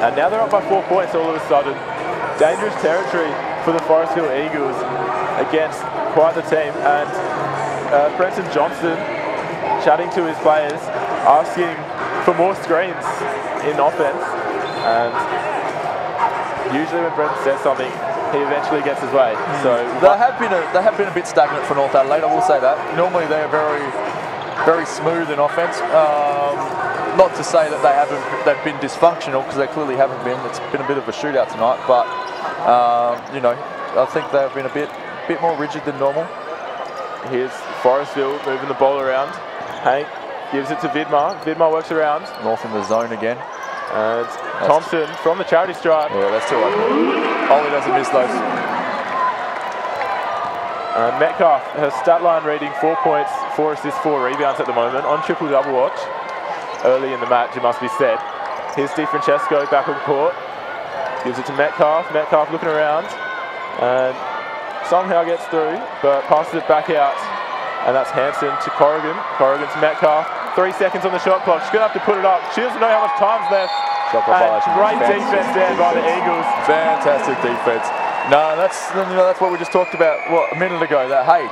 And now they're up by 4 points all of a sudden. Dangerous territory for the Forestville Eagles against quite the team. And Brenton Johnston chatting to his players, asking for more screens in offense. And usually when Brenton says something, he eventually gets his way. So they have been a bit stagnant for North Adelaide, I will say that. Normally they are very smooth in offense. Not to say that they've been dysfunctional, because they clearly haven't been. It's been a bit of a shootout tonight, but you know, I think they've been a bit more rigid than normal. Here's Forestville moving the ball around. Hank gives it to Vidmar. Vidmar works around. North in the zone again. And Thompson from the charity stripe. Yeah, that's too open. Ollie doesn't miss those. And Metcalf, her stat line reading 4 points, 4 assists, 4 rebounds at the moment on triple-double watch. Early in the match, it must be said. Here's DiFrancesco back on court. Gives it to Metcalf. Metcalf looking around. And somehow gets through, but passes it back out. And that's Hanson to Corrigan. Corrigan to Metcalf. 3 seconds on the shot clock. She's going to have to put it up. She doesn't know how much time's left. And great defense there by the Eagles. Fantastic defense. No, that's what we just talked about a minute ago. That hey,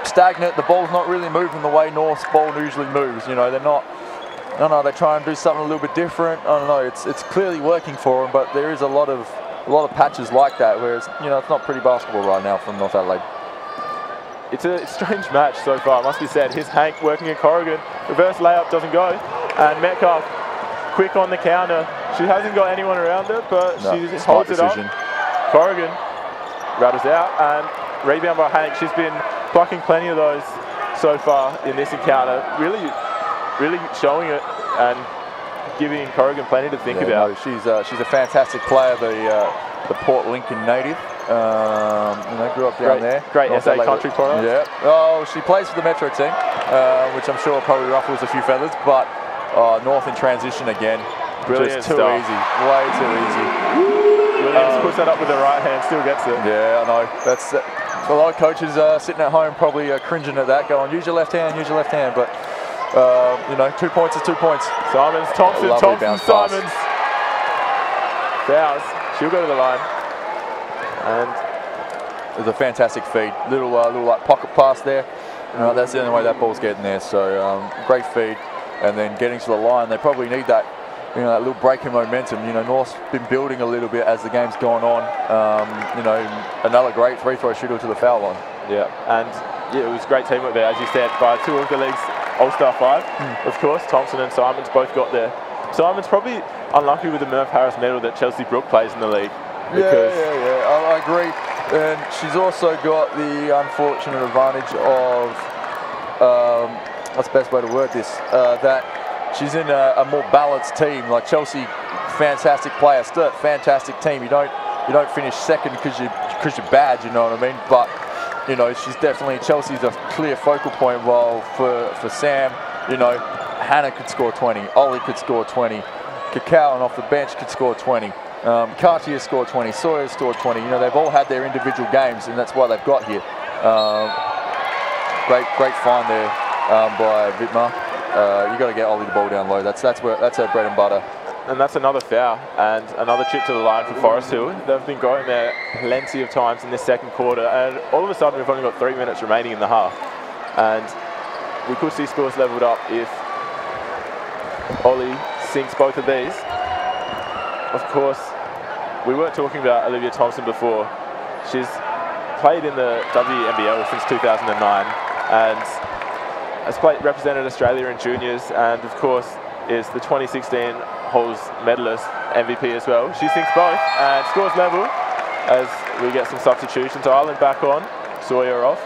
stagnant. The ball's not really moving the way North's ball usually moves. You know, they're not. No, they try and do something a little bit different. I don't know. It's clearly working for them, but there is a lot of patches like that where it's not pretty basketball right now from North Adelaide. It's a strange match so far, it must be said. Here's Hank working in Corrigan. Reverse layup doesn't go. And Metcalf quick on the counter. She hasn't got anyone around her, but she just holds it up. Corrigan rattles out, and rebound by Hank. She's been plucking plenty of those so far in this encounter. Really showing it and giving Corrigan plenty to think about. No, she's a fantastic player, the Port Lincoln native. Grew up down there. Great SA country product. Yeah. Oh, she plays for the Metro team, which I'm sure probably ruffles a few feathers, but North in transition again. Brilliant Just too stuff. easy. Way too easy. Williams puts that up with the right hand, still gets it. Yeah, I know. That's a lot of coaches sitting at home probably cringing at that, going, use your left hand, but 2 points is 2 points. Simons, Thompson, Simons. Fouls. She'll go to the line. And it was a fantastic feed. Little like pocket pass there. That's the only way that ball's getting there. So great feed, and then getting to the line. They probably need that, that little break in momentum. North's been building a little bit as the game's gone on. Another great free throw shooter to the foul line. Yeah, and it was great teamwork there, as you said, by 2 of the league's All-Star 5. Of course, Thompson and Simons both got there. Simons probably unlucky with the Murph Harris medal that Chelsea Brook plays in the league. Yeah, I agree. And she's also got the unfortunate advantage of, what's the best way to word this, that she's in a more balanced team. Like Chelsea, fantastic player, still a fantastic team. You don't finish second because you're bad, you know what I mean? But she's definitely, Chelsea's a clear focal point, while for Sam, You know, Hannah could score 20, Ollie could score 20, Cacao and off the bench could score 20. Cartier scored 20, Sawyer scored 20. You know, they've all had their individual games, and that's why they've got here. Great find there by Vidmar. You got to get Ollie the ball down low. That's her bread and butter. And that's another foul and another chip to the line for Forestville. They've been going there plenty of times in this second quarter, and all of a sudden we've only got 3 minutes remaining in the half. And we could see scores levelled up if Ollie sinks both of these. Of course, we weren't talking about Olivia Thompson before. She's played in the WNBL since 2009 and has represented Australia in juniors, and of course is the 2016 Halls medalist MVP as well. She sinks both and scores level as we get some substitutions. Ireland back on, Sawyer off.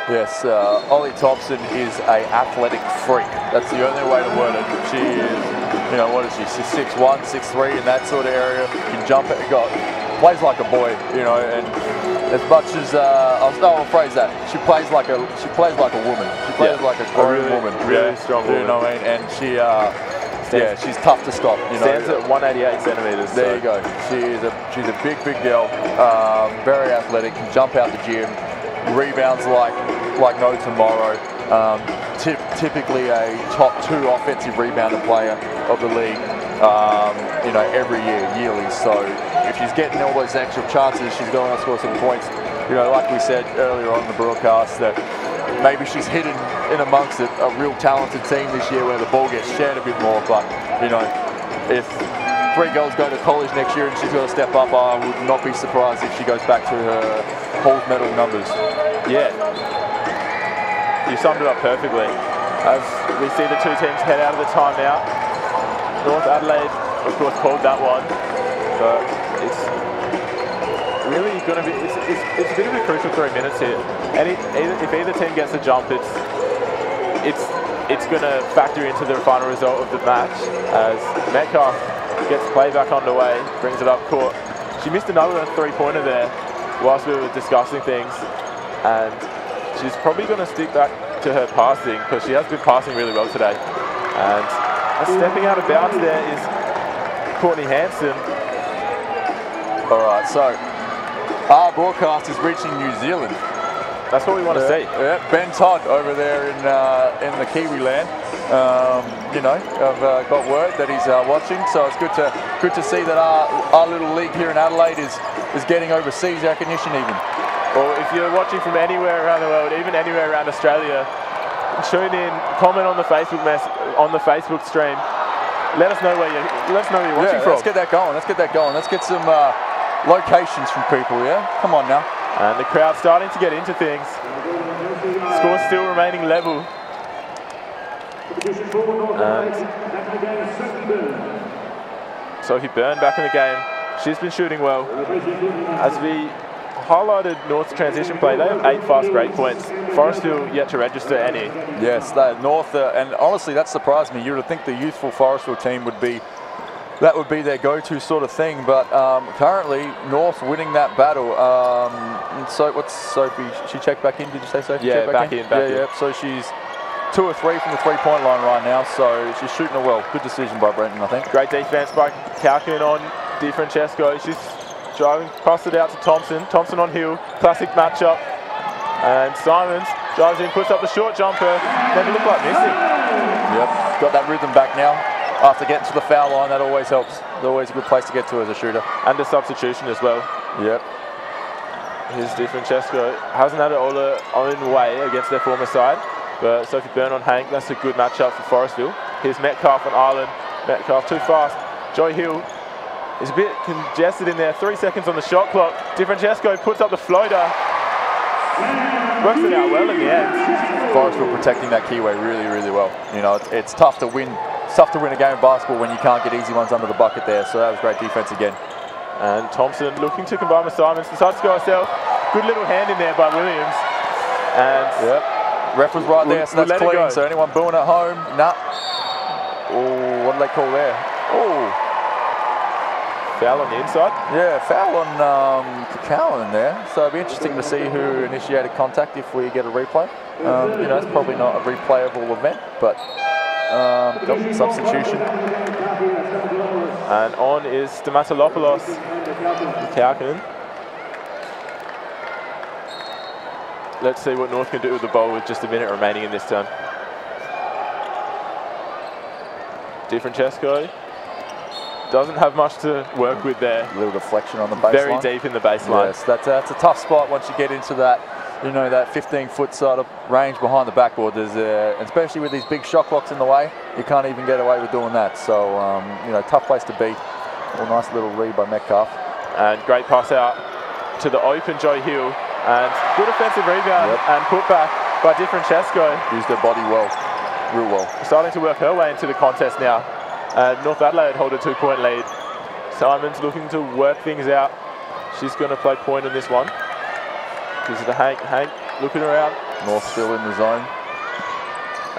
Yes, Ollie Thompson is an athletic freak. That's the only way to word it. She is, you know, what is she? She's 6'1", 6'3", in that sort of area. Can jump it, plays like a boy, you know. And as much as I'll phrase that, she plays like a woman. She plays like a grown woman, really strong woman. You know what I mean? And she, she's tough to stop. You know, stands at 188 centimeters. There you go. She's a big girl. Very athletic. Can jump out the gym. Rebounds like no tomorrow. Typically a top 2 offensive rebounder player of the league. You know, every yearly. So if she's getting all those extra chances, she's going to score some points. You know, like we said earlier on in the broadcast, that maybe she's hidden in amongst a real talented team this year where the ball gets shared a bit more. But you know, if 3 girls go to college next year and she's got to step up, I would not be surprised if she goes back to her Halls medal numbers. Yeah, you summed it up perfectly. As we see the two teams head out of the timeout, North Adelaide, of course, called that one, but it's really going to be, it's a bit of a crucial 3 minutes here. And if either team gets a jump, it's going to factor into the final result of the match, as Metcalf gets play back underway, brings it up court. She missed another 3-pointer there whilst we were discussing things, and she's probably going to stick back to her passing because she has been passing really well today. And stepping out of bounds there is Courtney Hanson. All right, so our broadcast is reaching New Zealand. That's what we want to see. Yeah, Ben Todd over there in the Kiwi land. You know, I've got word that he's watching, so it's good to see that our little league here in Adelaide is getting overseas recognition even. Well, if you're watching from anywhere around the world, even anywhere around Australia, tune in, comment on the Facebook stream. Let us know where you're watching from. Let's get that going. Let's get some locations from people. Yeah, come on now. And the crowd's starting to get into things. Score still remaining level. Sophie Byrne back in the game. She's been shooting well. As we highlighted North's transition play, they have 8 fast break points. Forestville yet to register any. Yes, North, and honestly that surprised me. You would think the youthful Forestville team would be their go-to sort of thing, but currently North winning that battle. So what's Sophie? She checked back in? Did you say Sophie? Yeah, back in. Yeah. So she's 2 or 3 from the 3-point line right now. So she's shooting it well. Good decision by Brenton, I think. Great defense by Calkin on Di Francesco. She's driving, passed it out to Thompson. Thompson on Hill. Classic matchup. And Simons drives in, puts up the short jumper. Never looked like missing. Yep. Got that rhythm back now. After getting to the foul line, that always helps. It's always a good place to get to as a shooter. And a substitution as well. Yep. Here's Di Francesco. Hasn't had it all her own way against their former side. But Sophie Byrne on Hank, that's a good matchup for Forestville. Here's Metcalf on Ireland. Metcalf too fast. Joy Hill is a bit congested in there. 3 seconds on the shot clock. Di Francesco puts up the floater. Works it out well in the end. Forestville protecting that keyway really, really well. You know, it's tough to win. It's tough to win a game of basketball when you can't get easy ones under the bucket there. So that was great defense again. And Thompson looking to combine with Simons. Decides to go herself. Good little hand in there by Williams. And yep. Ref was right there, so that's clean. So anyone booing at home, nah. Oh, what do they call there? Oh. Foul on the inside. Yeah, foul on Cowan there. So it'll be interesting to see who initiated contact if we get a replay. You know, it's probably not a replayable event, but substitution. And on is Stamatolopoulos, Kaukonen. Let's see what North can do with the ball with just a minute remaining in this turn. DiFrancesco doesn't have much to work with there. A little deflection on the baseline. Very deep in the baseline. Yes, that's a tough spot once you get into that, you know, that 15-foot sort of range behind the backboard. There's especially with these big shot clocks in the way, you can't even get away with doing that. So, you know, tough place to be. Well, nice little read by Metcalf. And great pass out to the open Joe Hill. And good offensive rebound and put back by DiFrancesco. Used her body well, real well. Starting to work her way into the contest now. North Adelaide hold a 2-point lead. Simon's looking to work things out. She's going to play point in this one. Gives it to Hank. Hank looking around. North still in the zone.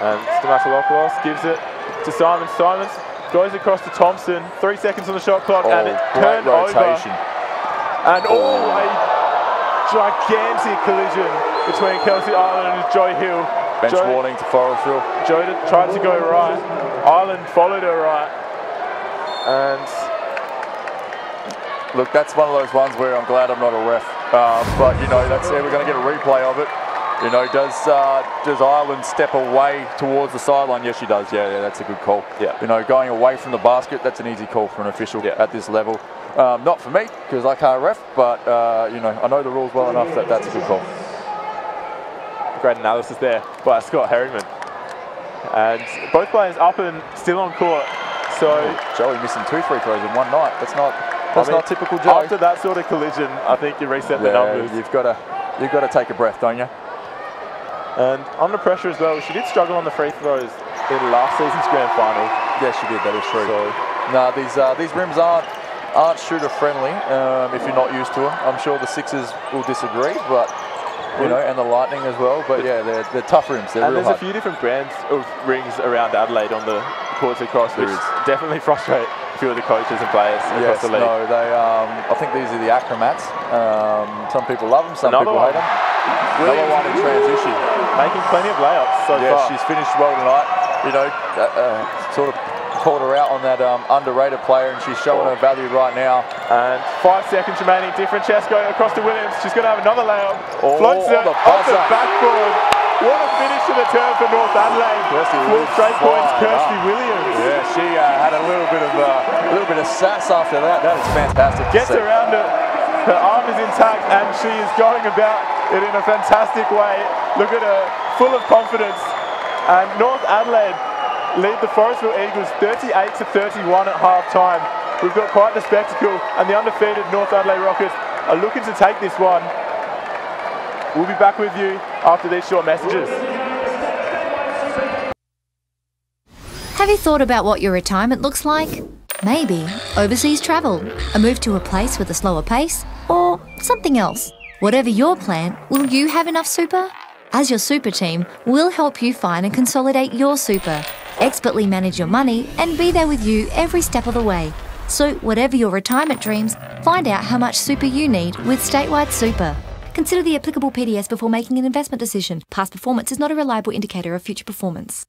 And Stamatolopoulos gives it to Simon. Simons goes across to Thompson. 3 seconds on the shot clock, and it turned rotation. Over. And a gigantic collision between Kelsey Ireland and Joe Hill. Bench warning to Forestville. Joe tried to go right. Ireland followed her right. And look, that's one of those ones where I'm glad I'm not a ref. But you know, we're going to get a replay of it. You know, does Ireland step away towards the sideline? Yes, she does. Yeah, that's a good call. Yeah. You know, going away from the basket, that's an easy call for an official at this level. Not for me, because I can't ref, but you know, I know the rules well enough that that's a good call. Great analysis there by Scott Herringman. And both players up and still on court. So Joey missing 2 free throws in one night. That's not typical Joe. After that sort of collision, I think you reset the numbers. You've got to take a breath, don't you? And under pressure as well. She did struggle on the free throws in last season's grand final. Yes, she did. That is true. So, no, these rims aren't shooter friendly if you're not used to them. I'm sure the Sixers will disagree, but you know, and the Lightning as well. But yeah, they're tough rims. They're and real there's hard. a few different brands of rings around Adelaide on the courts across, which definitely frustrate a few of the coaches and players across the league. No, they. I think these are the Acromats. Some people love them, some people hate them. Another one in transition, making plenty of layups so far. Yeah, she's finished well tonight. You know, sort of called her out on that underrated player, and she's showing her value right now. And 5 seconds remaining. DiFrancesco across to Williams. She's going to have another layup. Floats it off the backboard. What a finish to the term for North Adelaide. 4 straight points, Kirsty Williams. Yeah, she had a little bit of sass after that. That is fantastic. Gets around it. Her arm is intact, and she is going about it in a fantastic way. Look at her, full of confidence. And North Adelaide lead the Forestville Eagles 38-31 at half-time. We've got quite the spectacle, and the undefeated North Adelaide Rockets are looking to take this one. We'll be back with you after these short messages. Have you thought about what your retirement looks like? Maybe overseas travel, a move to a place with a slower pace, or something else. Whatever your plan, will you have enough super? As your super team, we'll help you find and consolidate your super, expertly manage your money, and be there with you every step of the way. So whatever your retirement dreams, find out how much super you need with Statewide Super. Consider the applicable PDS before making an investment decision. Past performance is not a reliable indicator of future performance.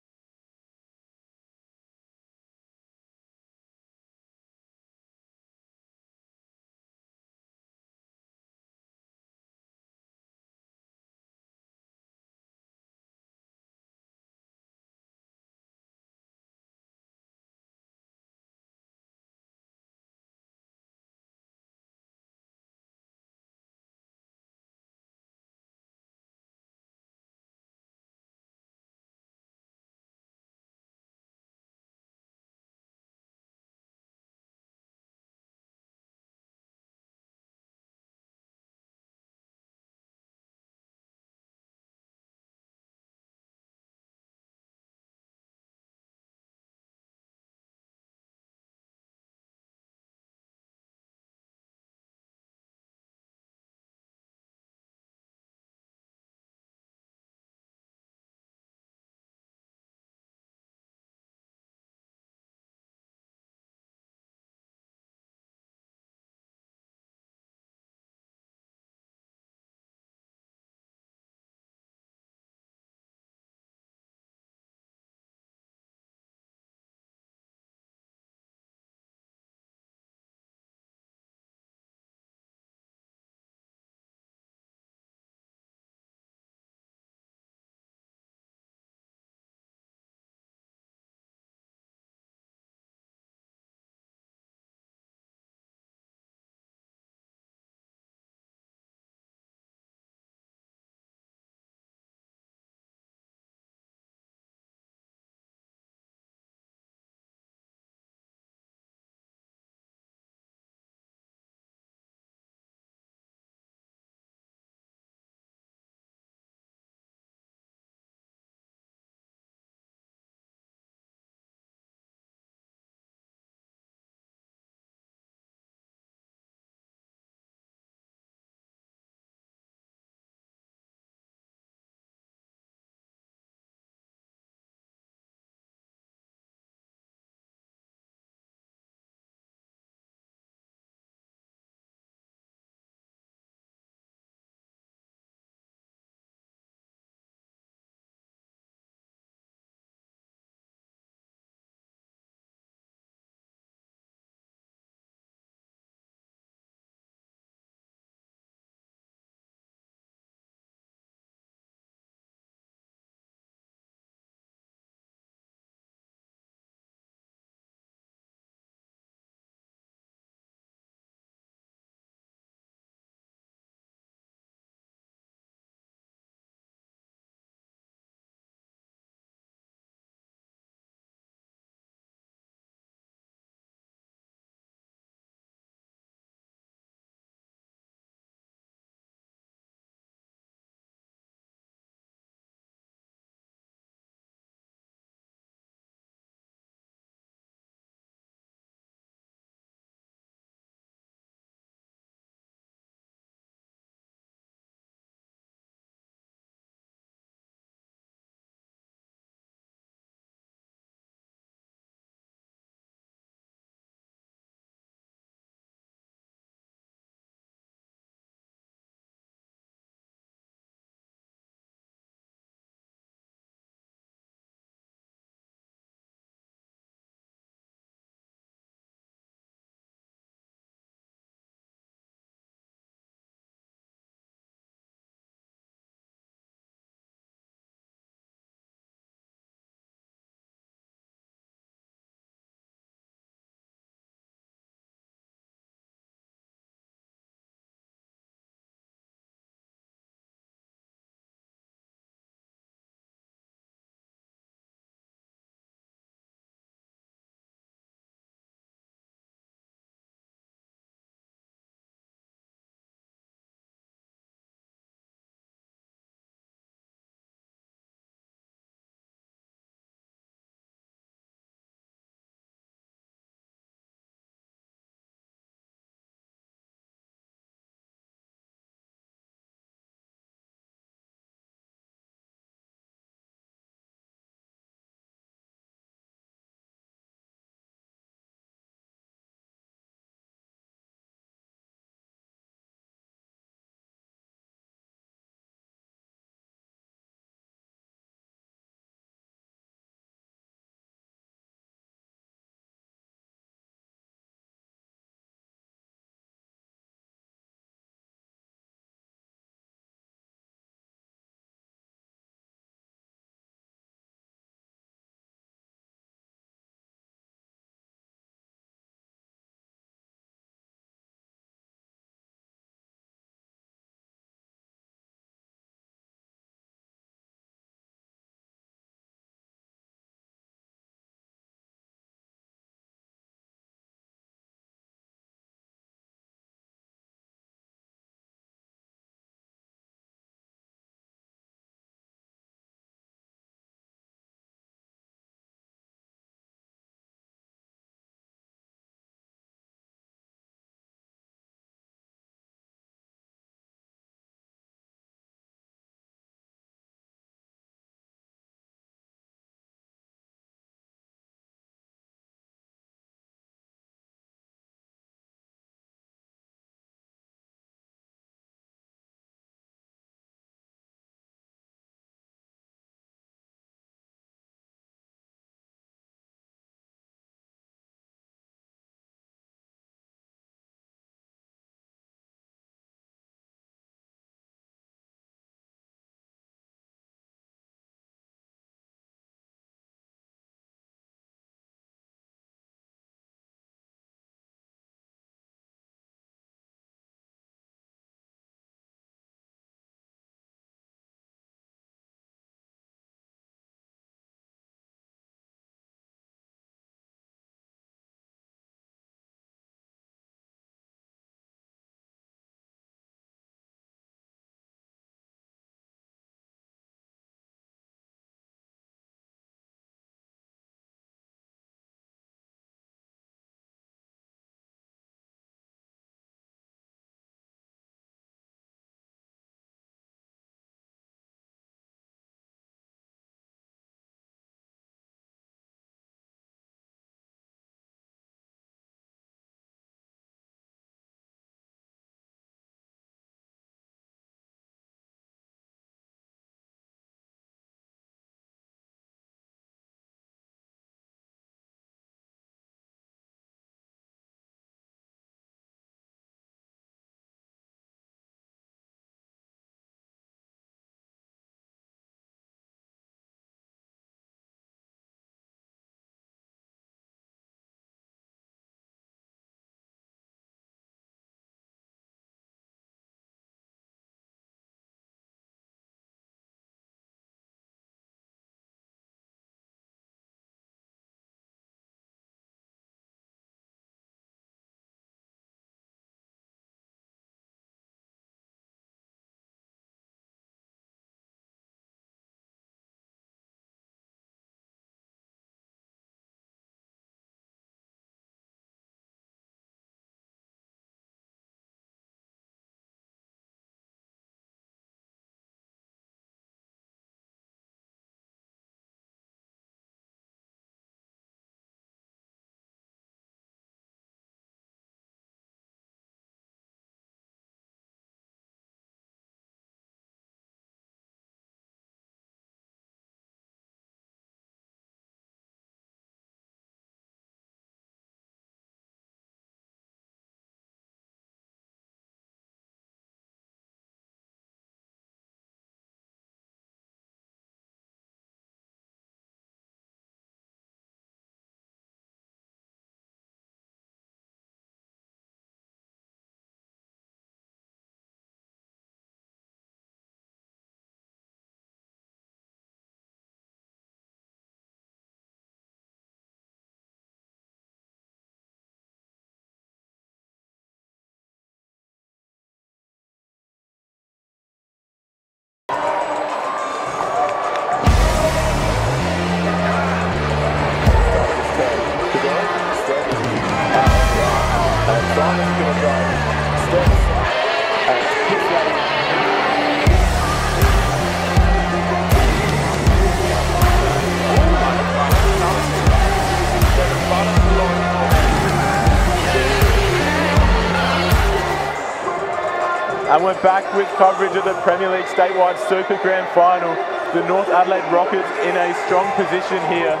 And we're back with coverage of the Premier League Statewide Super Grand Final. The North Adelaide Rockets in a strong position here.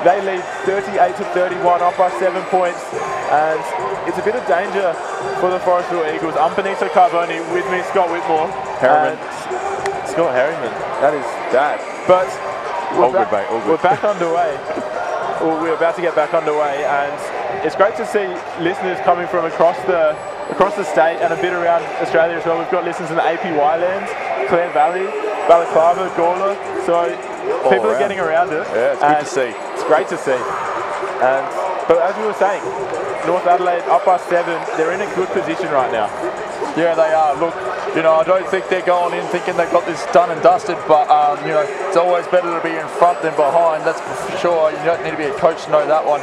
They lead 38-31, up by 7 points. And it's a bit of danger for the Forestville Eagles. I'm Benito Carboni, with me Scott Whitmore. Harriman. Scott Harriman, that is bad. But we're back underway. Well, we're about to get back underway, and it's great to see listeners coming from across the state and a bit around Australia as well. We've got listeners in the APY lands, Clare Valley, Balaclava, Gawler, so people are getting around it. Yeah, it's good to see. It's great to see. But as we were saying, North Adelaide up by 7, they're in a good position right now. Yeah, they are. Look, you know, I don't think they're going in thinking they've got this done and dusted, but, you know, it's always better to be in front than behind, that's for sure. You don't need to be a coach to know that one.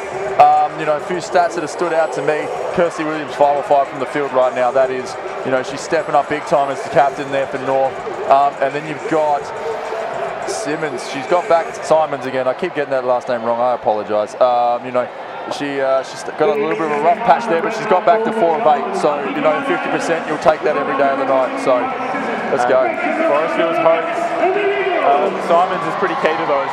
You know, a few stats that have stood out to me. Kirsty Williams, 5 or 5 from the field right now. That is, you know, she's stepping up big time as the captain there for North. And then you've got Simmons. She's got back to Simons again. I keep getting that last name wrong. I apologise. You know, she's got a little bit of a rough patch there, but she's got back to 4 of 8. So, you know, 50%, you'll take that every day of the night. So, let's go. Forestville's hopes. Simons is pretty key to those.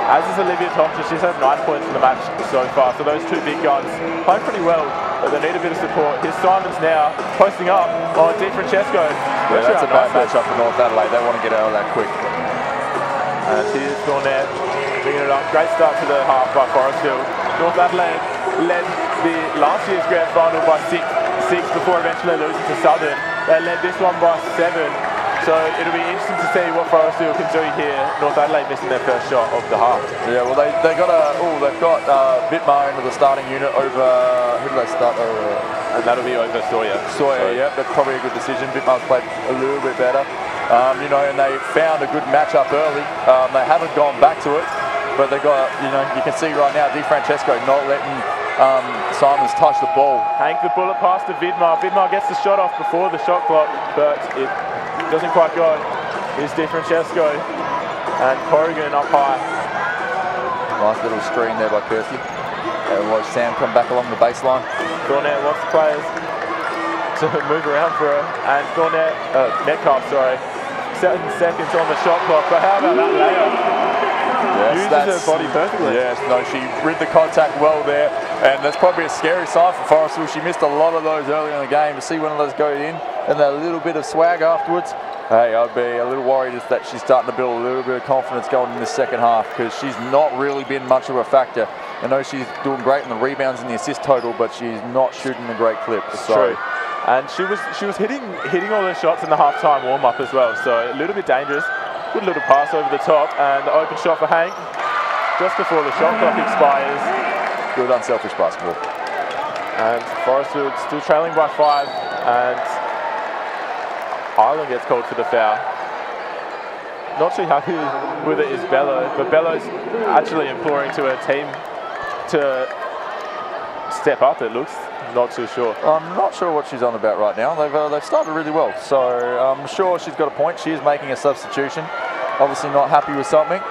As is Olivia Thompson, she's had 9 points in the match so far. So those two big guns play pretty well, but they need a bit of support. Here's Simons now posting up on Di Francesco. Yeah, that's a bad matchup for North Adelaide. They want to get out of that quick. And here's Thornett bringing it up. Great start to the half by Forestville. North Adelaide led the last year's grand final by 6 before eventually losing to Southern. They led this one by 7. So it'll be interesting to see what Forestville can do here. North Adelaide missing their first shot of the half. Yeah, well they've got Vitmar into the starting unit over, who do they start over? And that'll be over Sawyer. Yeah, that's probably a good decision. Vitmar's played a little bit better. You know, and they found a good matchup early. They haven't gone back to it, but they got, you know, you can see right now Di Francesco not letting Simons touch the ball. Hank the bullet pass to Vidmar. Vidmar gets the shot off before the shot clock, but it doesn't quite go. Here's Di Francesco and Corrigan up high. Nice little screen there by Kirsty. And watch Sam come back along the baseline. Thornett wants the players to move around for her, and Thornett, Metcalf, sorry, 7 seconds on the shot clock. But how about that layup? Yes, uses her body perfectly. Yes, no, she read the contact well there, and that's probably a scary sign for Forestville. She missed a lot of those early in the game. To see one of those go in, and that little bit of swag afterwards, hey, I'd be a little worried if that she's starting to build a little bit of confidence going in the second half, because she's not really been much of a factor. I know she's doing great in the rebounds and the assist total, but she's not shooting a great clip. It's true. And she was hitting all those shots in the halftime warm-up as well, so a little bit dangerous. Good little pass over the top, and the open shot for Hank just before the shot clock expires. Good unselfish basketball. And Forestville still trailing by 5, and Ireland gets called for the foul. Not too happy with it is Bello, but Bello's actually imploring to her team to step up, it looks. Not too sure. I'm not sure what she's on about right now. They've started really well, so I'm sure she's got a point. She is making a substitution. Obviously not happy with something.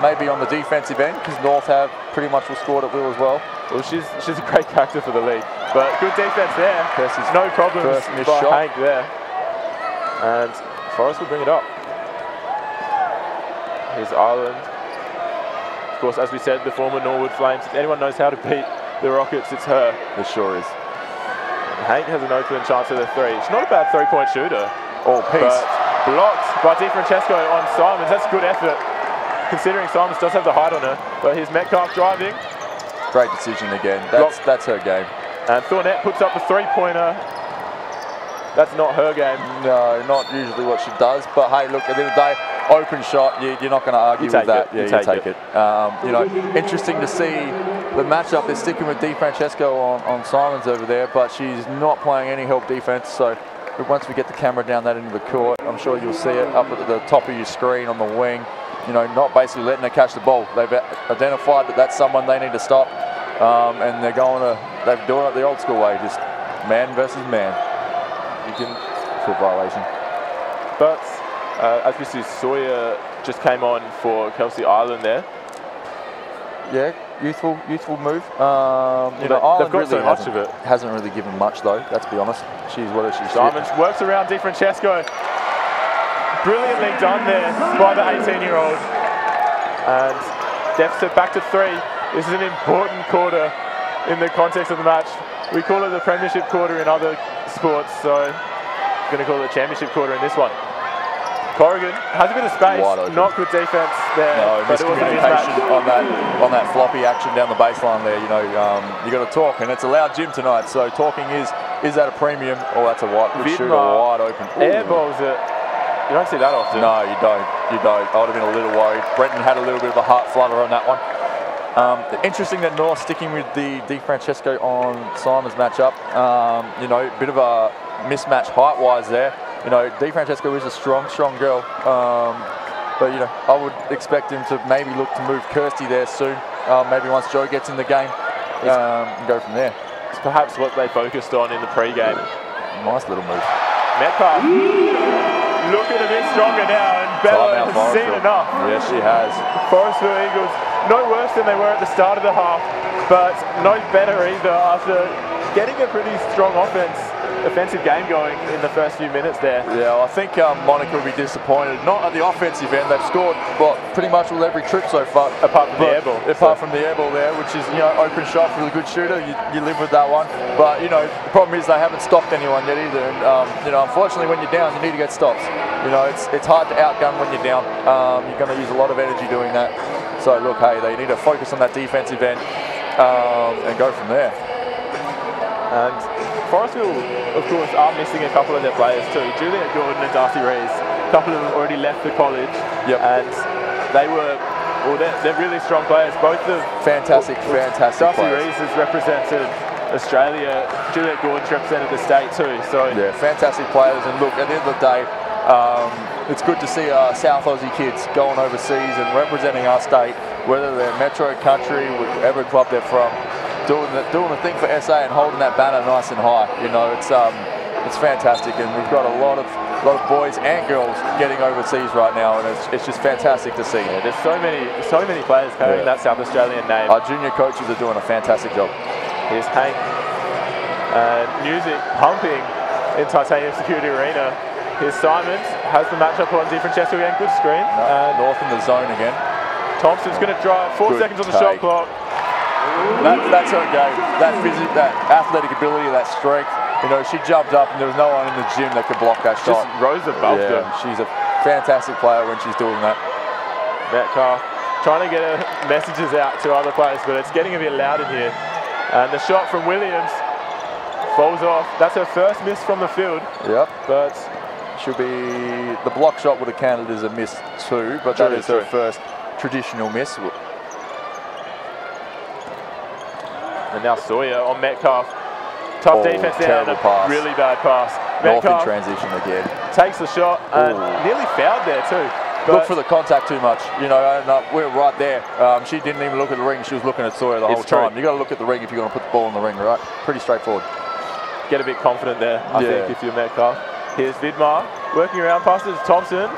Maybe on the defensive end, because North have pretty much scored at will as well. Well, she's a great character for the league, but good defense there. Kirsty's no problems first missed by shot. Hank there, and Forrest will bring it up. Here's Ireland. Of course, as we said, the former Norwood Flames. If anyone knows how to beat the Rockets, it's her. It sure is. And Hank has an open chance at a 3. She's not a bad 3-point shooter. All piece. But blocked by Di Francesco on Simons. That's good effort, considering Simons does have the height on her. But here's Metcalf driving. Great decision again. That's her game. And Thornett puts up a 3-pointer. That's not her game. No, not usually what she does. But hey, look, at the end of the day, open shot, you're not going to argue with that. Yeah, you take it. You know, interesting to see the matchup. They're sticking with Di Francesco on Simons over there, but she's not playing any help defense. So once we get the camera down that into the court, I'm sure you'll see it up at the top of your screen on the wing. You know, not basically letting her catch the ball. They've identified that that's someone they need to stop, and they're doing it the old school way, just man versus man. foot violation. But as we see, Sawyer just came on for Kelsey Island there. Yeah, youthful move. They've got really so much of it. Hasn't really given much though. Let's be honest. What is she? Simons works around Di Francesco. Brilliantly done there by the 18-year-old. And deficit back to 3. This is an important quarter in the context of the match. We call it the premiership quarter in other sports, so I'm going to call it the championship quarter in this one. Corrigan has a bit of space, not good defense there. No, miscommunication on that floppy action down the baseline there. You know, you got to talk, and it's a loud gym tonight, so talking is that a premium? Oh, that's a good shooter, wide open. Airballs it. You don't see that often. No, you don't. I would have been a little worried. Brenton had a little bit of a heart flutter on that one. Interesting that North sticking with the Di Francesco on Simons matchup. You know, a bit of a mismatch height-wise there. You know, Di Francesco is a strong girl. But, you know, I would expect him to maybe look to move Kirsty there soon. Maybe once Joe gets in the game and go from there. It's perhaps what they focused on in the pre-game. Nice little move. Metcalf looking a bit stronger now, and Bella has seen enough. Yes, she has. Forestville Eagles, no worse than they were at the start of the half, but no better either after getting a pretty strong offensive game going in the first few minutes there. Yeah, well, I think Monica will be disappointed. Not at the offensive end. They've scored, well, pretty much with every trip so far. Apart from the air ball. Apart from the air ball there, which is, you know, open shot for a good shooter. You live with that one. But, you know, the problem is they haven't stopped anyone yet either. And, you know, unfortunately, when you're down, you need to get stops. You know, it's hard to outgun when you're down. You're going to use a lot of energy doing that. So, look, hey, they need to focus on that defensive end and go from there. And Forestville, of course, are missing a couple of their players too. Juliet Gordon and Darcy Rees. A couple of them already left the college. Yep. And they were, well, they're really strong players. Both of fantastic Darcy players. Rees has represented Australia. Juliet Gordon's represented the state too. So yeah, fantastic players. And look, at the end of the day, it's good to see our South Aussie kids going overseas and representing our state, whether they're metro, country, whatever club they're from. Doing the thing for SA and holding that banner nice and high. You know, it's fantastic, and we've got a lot of boys and girls getting overseas right now, and it's just fantastic to see. Yeah, there's so many players carrying that South Australian name. Our junior coaches are doing a fantastic job. Here's Hank, and music pumping in Titanium Security Arena. Here's Simons, has the matchup on Di Francesco again, good screen. North in the zone again. Thompson's going to drive, 4 seconds on the shot clock. That's her game. That athletic ability, that strength. You know, she jumped up and there was no one in the gym that could block that shot. Just rose above them. She's a fantastic player when she's doing that. Metcalf trying to get her messages out to other players, but it's getting a bit loud in here. And the shot from Williams falls off. That's her first miss from the field. Yep. But she'll be, the block shot would have counted as a miss too, but that is her first traditional miss. And now Sawyer on Metcalf. Tough defense there and a really bad pass. North in transition again. Takes the shot and nearly fouled there too. Look for the contact too much, you know, and we're right there. She didn't even look at the ring, she was looking at Sawyer the whole time. You got to look at the ring if you're going to put the ball in the ring, right? Pretty straightforward. Get a bit confident there, I think, if you're Metcalf. Here's Vidmar working around past it to Thompson,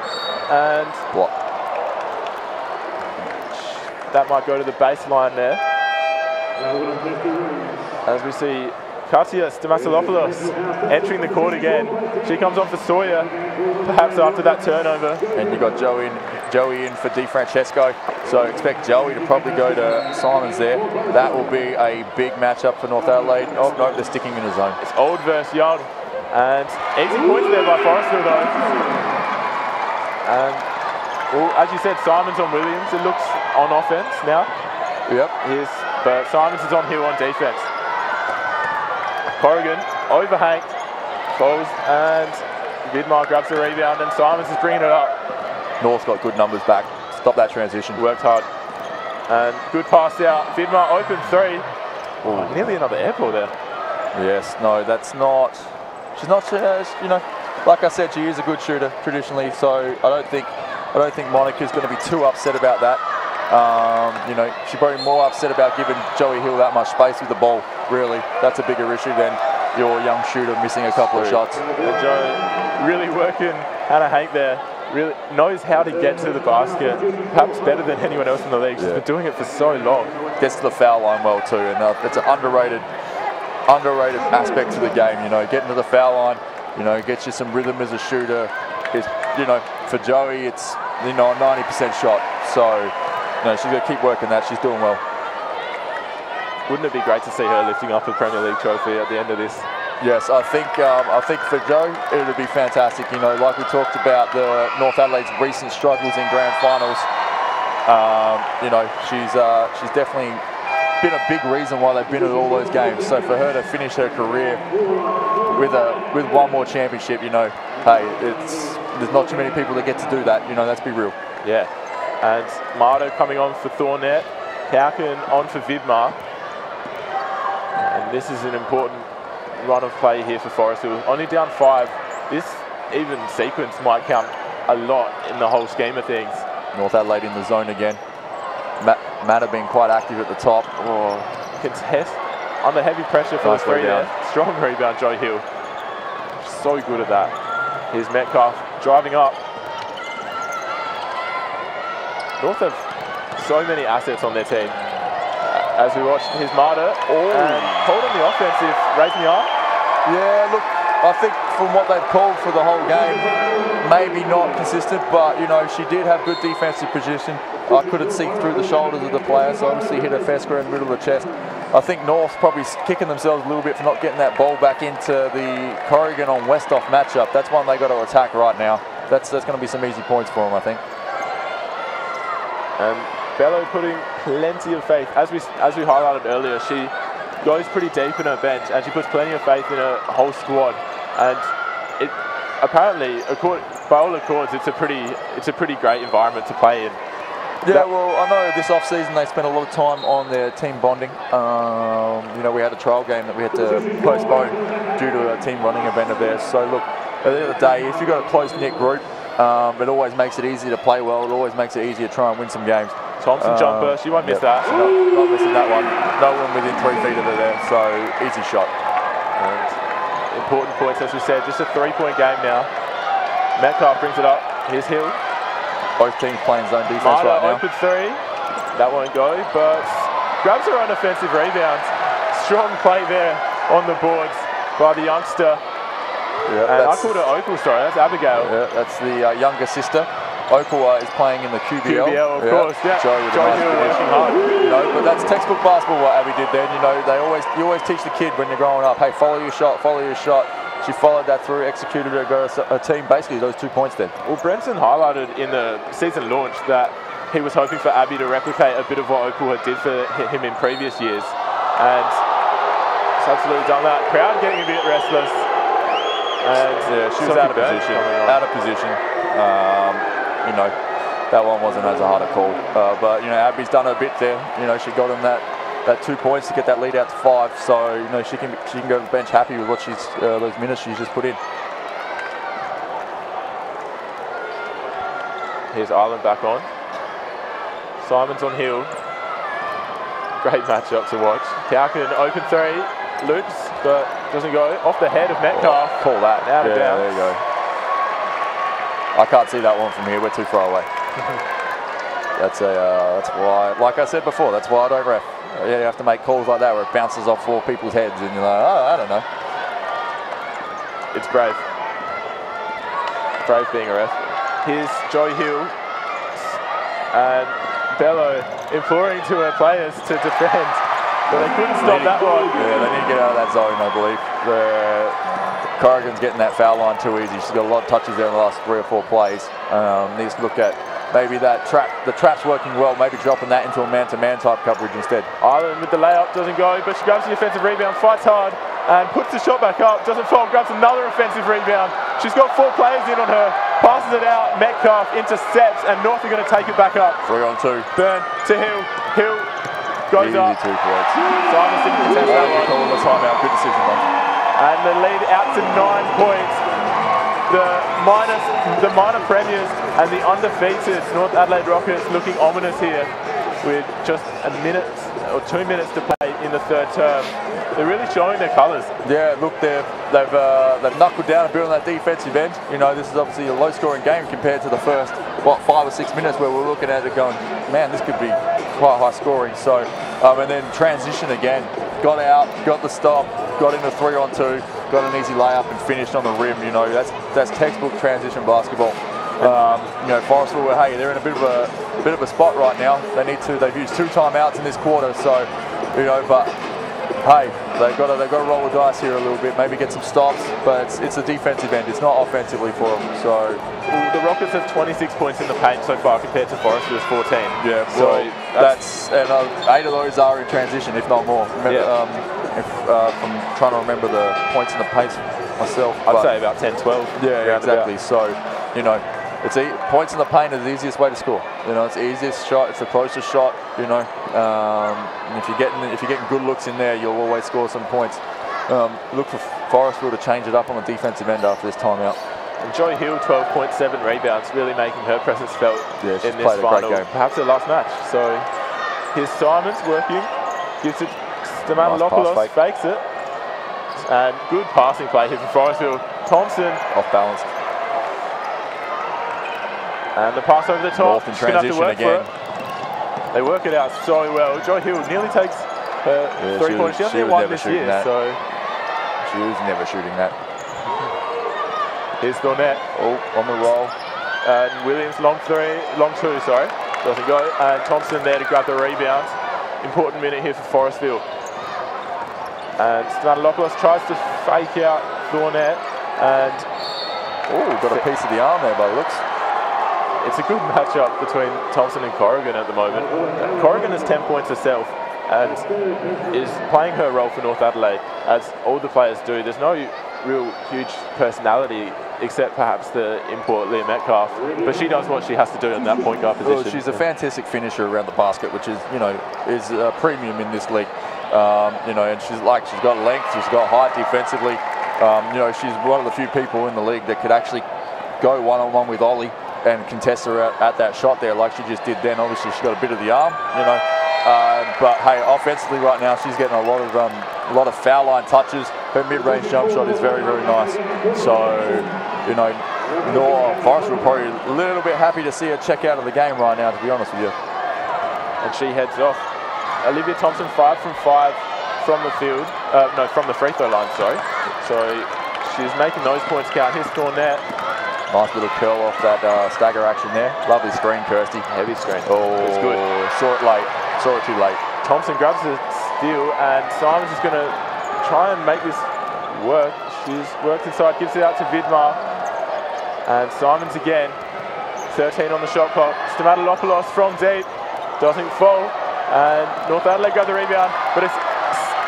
and block. That might go to the baseline there. As we see Katia Stamasilopoulos entering the court again. She comes on for Sawyer, perhaps after that turnover. And you've got Joey in for Di Francesco. So expect Joey to probably go to Simons there. That will be a big matchup for North Adelaide. Oh no, they're sticking in the zone. It's old versus young. And easy points there by Forestville though. And well, as you said, Simons on Williams. It looks on offense now. Yep. But Simons is on Hill on defense. Corrigan overhang, falls, and Vidmar grabs the rebound, and Simons is bringing it up. North's got good numbers back. Stop that transition. Worked hard. And good pass out. Vidmar open three. Oh, nearly another air ball there. Yes, no, that's not. She's not. You know, like I said, she is a good shooter traditionally. So I don't think Monica's going to be too upset about that. You know, she's probably more upset about giving Joey Hill that much space with the ball, really. That's a bigger issue than your young shooter missing a couple of shots. And Joe really working Hannah Hank there. Really knows how to get to the basket, perhaps better than anyone else in the league. She's been doing it for so long. Gets to the foul line well too, and it's an underrated aspect to the game. You know, getting to the foul line, you know, gets you some rhythm as a shooter. It's, you know, for Joey, it's, you know, a 90% shot. So, you know, she's got to keep working that. She's doing well. Wouldn't it be great to see her lifting up a Premier League trophy at the end of this? Yes, I think for Joe, it would be fantastic. You know, like we talked about the North Adelaide's recent struggles in grand finals. You know, she's definitely been a big reason why they've been at all those games. So for her to finish her career with one more championship, you know, hey, there's not too many people that get to do that. You know, let's be real. Yeah, and Marto coming on for Thornett, Hauken on for Vidmar, and this is an important run of play here for Forestville. Only down 5. This even sequence might count a lot in the whole scheme of things. North Adelaide in the zone again. Matt have been quite active at the top. Oh, contest under heavy pressure for the 3 there. Strong rebound, Joe Hill. So good at that. Here's Metcalf driving up. North have so many assets on their team. As we watch, here's Marta, and called on the offensive, raising the arm. Yeah, look, I think from what they've called for the whole game, maybe not consistent, but, you know, she did have good defensive position. I couldn't see through the shoulders of the player, so obviously hit her fair square in the middle of the chest. I think North's probably kicking themselves a little bit for not getting that ball back into the Corrigan on Westhoff matchup. That's one they got to attack right now. That's going to be some easy points for them, I think. And Bello putting plenty of faith. As we highlighted earlier, she goes pretty deep in her bench and she puts plenty of faith in her whole squad. And it apparently, by all accords, it's a pretty great environment to play in. Yeah, well, I know this off-season they spent a lot of time on their team bonding. You know, we had a trial game that we had to postpone due to a team running event of theirs. So look, at the end of the day, if you've got a close-knit group, it always makes it easier to play well. It always makes it easier to try and win some games. Thompson jumper, she won't miss that. Not missing that one. No one within 3 feet of her there, so easy shot. And important points, as we said, just a 3-point game now. Metcalf brings it up. Here's Hill. Both teams playing zone defense Marta right now. Open 3. That won't go, but grabs her own offensive rebound. Strong play there on the boards by the youngster. Yeah, and I called her Opal, sorry, that's Abigail. Yeah, that's the younger sister. Opal is playing in the QBL. QBL, of course, yeah. Joe Hill working hard. You know, but that's textbook basketball what Abby did there. You know, you always teach the kid when you're growing up, hey, follow your shot, follow your shot. She followed that through, executed it, got a team basically those 2 points then. Well, Brenton highlighted in the season launch that he was hoping for Abby to replicate a bit of what Opal had did for him in previous years. And it's absolutely done that. Crowd getting a bit restless. And yeah, she was out of position. Out of position. You know, that one wasn't as hard a call. But, you know, Abby's done her bit there. You know, she got him that 2 points to get that lead out to 5. So, you know, she can go to the bench happy with what those minutes she's just put in. Here's Ireland back on. Simon's on Hill. Great matchup to watch. Kaukin open 3, loops, but doesn't go. Off the head of Metcalf. Oh, call that. Out of bounds. There you go. I can't see that one from here. We're too far away. That's why, like I said before, that's why I don't ref. Yeah, you have to make calls like that where it bounces off 4 people's heads and you're like, oh, I don't know. It's brave. Brave being a ref. Here's Joy Hill and Bello imploring to her players to defend, but they couldn't stop that one. Yeah, they need to get out of that zone, I believe. Corrigan's getting that foul line too easy. She's got a lot of touches there in the last 3 or 4 plays. Needs to look at maybe the trap's working well, maybe dropping that into a man-to-man type coverage instead. Ireland with the layup, doesn't go, but she grabs the offensive rebound, fights hard, and puts the shot back up, doesn't fall, grabs another offensive rebound. She's got 4 players in on her, passes it out, Metcalf intercepts, and North are going to take it back up. 3 on 2. Burn to Hill, Hill goes easy up. 2 points. Simon didn't contest that one. Calling the timeout, good decision, man. And the lead out to 9 points. The minor premiers and the undefeated North Adelaide Rockets looking ominous here with just a minute or 2 minutes to play in the 3rd term. they're really showing their colours. Yeah, look, they've knuckled down a bit on that defensive end. You know, this is obviously a low-scoring game compared to the first, 5 or 6 minutes where we're looking at it going, man, this could be quite high scoring. So, and then transition again. Got out, got the stop, got into 3-on-2, got an easy layup and finished on the rim. You know, that's textbook transition basketball. You know, Forestville, hey, they're in a bit of a spot right now. They've used 2 timeouts in this quarter, so you know, but hey, they've got to roll the dice here a little bit, maybe get some stops, but it's a defensive end. It's not offensively for them. So the Rockets have 26 points in the paint so far compared to Forestville's 14. Yeah, so well, that's and 8 of those are in transition, if not more. From trying to remember the points in the paint myself, I'd say about 10, 12. Yeah, exactly. So you know, points in the paint is the easiest way to score. You know, it's the easiest shot, it's the closest shot. You know, and if you're getting good looks in there, you'll always score some points. Look for Forestville to change it up on the defensive end after this timeout. And Joy Hill, 12.7 rebounds, really making her presence felt in this final. Perhaps her last match. So here's Simons working, gives it to Stamatolopoulos, fakes it, and good passing play here from Forestville. Thompson off balance. And the pass over the top. North in transition again. They work it out so well. Joy Hill nearly takes her 3-pointer. She hasn't won this year, so she was never shooting that. Here's Thornett. Oh, on the roll. And Williams long two, sorry, doesn't go. And Thompson there to grab the rebound. Important minute here for Forestville. And Stamatolopoulos tries to fake out Thornett, and got a piece of the arm there by the looks. It's a good matchup between Thompson and Corrigan at the moment. Corrigan has 10 points herself and is playing her role for North Adelaide, as all the players do. There's no real huge personality except perhaps the import Leah Metcalf, but she does what she has to do in that point guard position. Well, she's a fantastic finisher around the basket, which is, you know, is a premium in this league. You know, and she's got length, she's got height defensively. You know, she's one of the few people in the league that could actually go one-on-one with Ollie and contest her at that shot there like she just did then. Obviously, she's got a bit of the arm, you know. But hey, offensively right now, she's getting a lot of foul line touches. Her mid-range jump shot is very, very nice. So, you know, Forestville will probably a little bit happy to see her check out of the game right now, to be honest with you. And she heads off. Olivia Thompson 5 from 5 from the field, no, from the free throw line, sorry. So she's making those points count. Here's Thornett. Nice little curl off that stagger action there. Lovely screen, Kirsty. Heavy screen. Oh, it's good. Saw it late. Saw it too late. Thompson grabs the steal, and Simons is going to try and make this work. She's worked inside, gives it out to Vidmar. And Simons again. 13 on the shot clock. Stamatolopoulos from deep. Doesn't fall. And North Adelaide got the rebound, but it's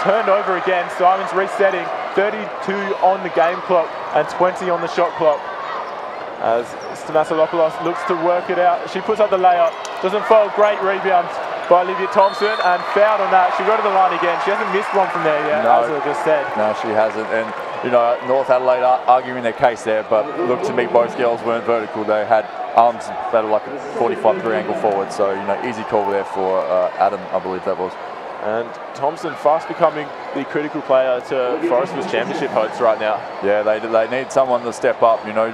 turned over again. Simons resetting. 32 on the game clock and 20 on the shot clock. As Stamatolopoulos looks to work it out. She puts up the layup, doesn't fall. Great rebound by Olivia Thompson, and fouled on that. She got to the line again. She hasn't missed one from there yet, as I just said. No, she hasn't. And, you know, North Adelaide are arguing their case there, but look, to me, both girls weren't vertical. They had arms that are like a 45-degree angle forward, so, you know, easy call there for Adam, I believe that was. And Thompson fast becoming the critical player to Forestville's championship hopes right now. Yeah, they need someone to step up, you know.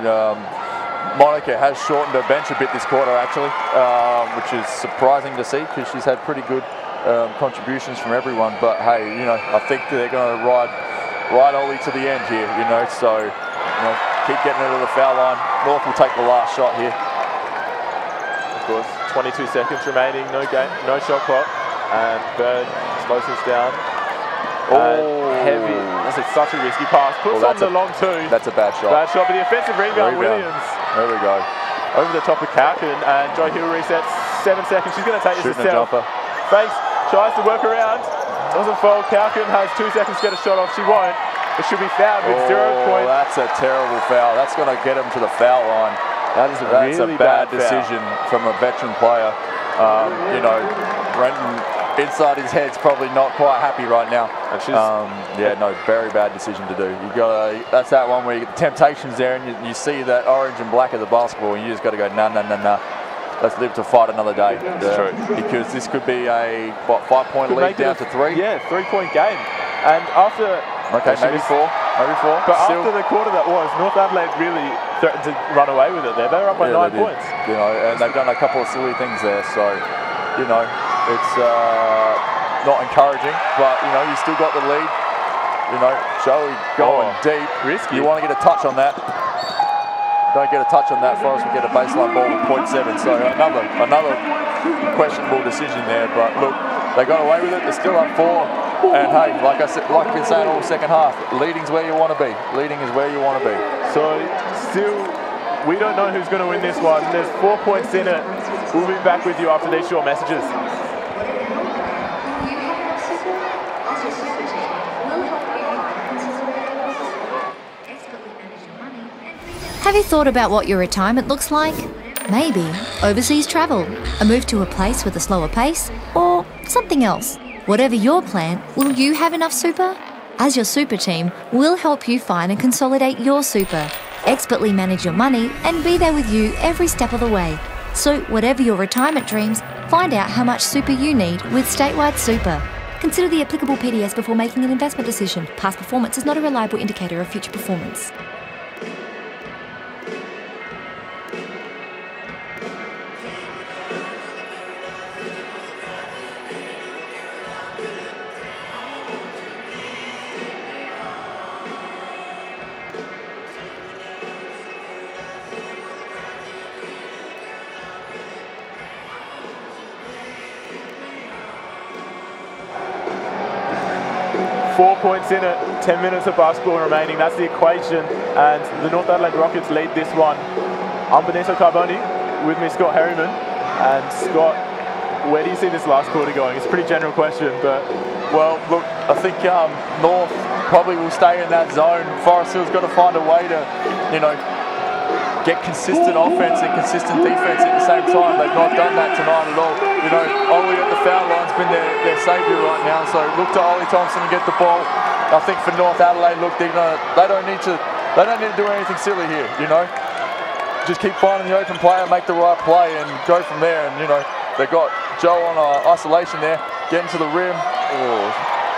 Monica has shortened her bench a bit this quarter, actually, which is surprising to see because she's had pretty good contributions from everyone. But hey, you know, I think they're going to ride Ollie to the end here, you know. So, you know, keep getting her to the foul line. North will take the last shot here. Of course, 22 seconds remaining, no shot clock, and Bird slows us down. Heavy. That's such a risky pass. Puts on the long two. That's a bad shot. Bad shot, but the offensive rebound, Williams. There we go. Over the top of Kalkin, and Joy Hill resets. 7 seconds. She's going to take this herself. Fakes, tries to work around. Doesn't fall. Kalkin has 2 seconds to get a shot off. She won't. But she'll be fouled with 0 points. That's a terrible foul. That's going to get him to the foul line. That's a bad decision from a veteran player. You know, Brenton, inside his head's probably not quite happy right now. And she's, yeah, no, very bad decision to do. You got that's that one where you get the temptations there, and you see that orange and black of the basketball, and you just got to go, nah. Let's live to fight another day. That's true. Because this could be a 5-point lead down to 3. Yeah, 3-point game. And after... Okay, maybe four. Maybe four. But Still, after the quarter that was, North Adelaide really threatened to run away with it there. They were up by 9 points. You know, and they've done a couple of silly things there. So, you know, it's not encouraging. But, you know, you still got the lead. You know, Joey going deep. Risky. You want to get a touch on that. Don't get a touch on that. Forrest will get a baseline ball with 0.7. So another questionable decision there. But look, they got away with it. They're still up 4. And hey, like I said, like I've been saying all second half, leading's where you want to be. Leading is where you want to be. So still, we don't know who's going to win this one. There's 4 points in it. We'll be back with you after these short messages. Have you thought about what your retirement looks like? Maybe overseas travel, a move to a place with a slower pace, or something else. Whatever your plan, will you have enough super? As your super team, we'll help you find and consolidate your super, expertly manage your money, and be there with you every step of the way. So whatever your retirement dreams, find out how much super you need with Statewide Super. Consider the applicable PDS before making an investment decision. Past performance is not a reliable indicator of future performance. 4 points in it, 10 minutes of basketball remaining. That's the equation, and the North Adelaide Rockets lead this one. I'm Benito Carboni, with me Scott Harriman. And Scott, where do you see this last quarter going? It's a pretty general question, but... Well, look, I think North probably will stay in that zone. Forestville's got to find a way to, you know, get consistent offense and consistent defense at the same time. They've not done that tonight at all. You know, Ollie at the foul line's been their saviour right now, so look to Ollie Thompson and get the ball. I think for North Adelaide, look, they don't need to do anything silly here, you know. Just keep finding the open player, make the right play, and go from there. And you know, they've got Joe on isolation there, getting to the rim. Oh,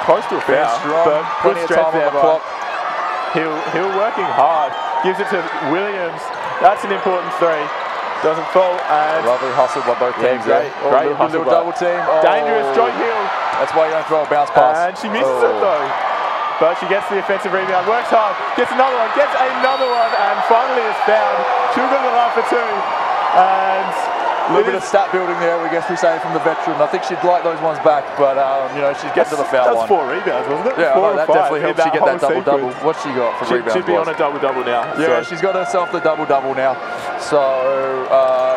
close to a foul, but plenty of time on the clock. Hill working hard, gives it to Williams. That's an important three. Doesn't fall. And lovely hustle by both teams. Great hustle. Little double team. Oh. Dangerous, Joy Hill. That's why you don't throw a bounce pass. And she misses it though. But she gets the offensive rebound, works hard, gets another one, and finally is found. She'll go to the line for two. And a little bit of stat building there, I guess we say, from the veteran. I think she'd like those ones back, but you know, she's getting to the foul line. That's 4 rebounds, wasn't it? Yeah, that definitely helps you get that double-double. What's she got for rebounds? She'd be on a double-double now. Yeah, so she's got herself the double-double now. So,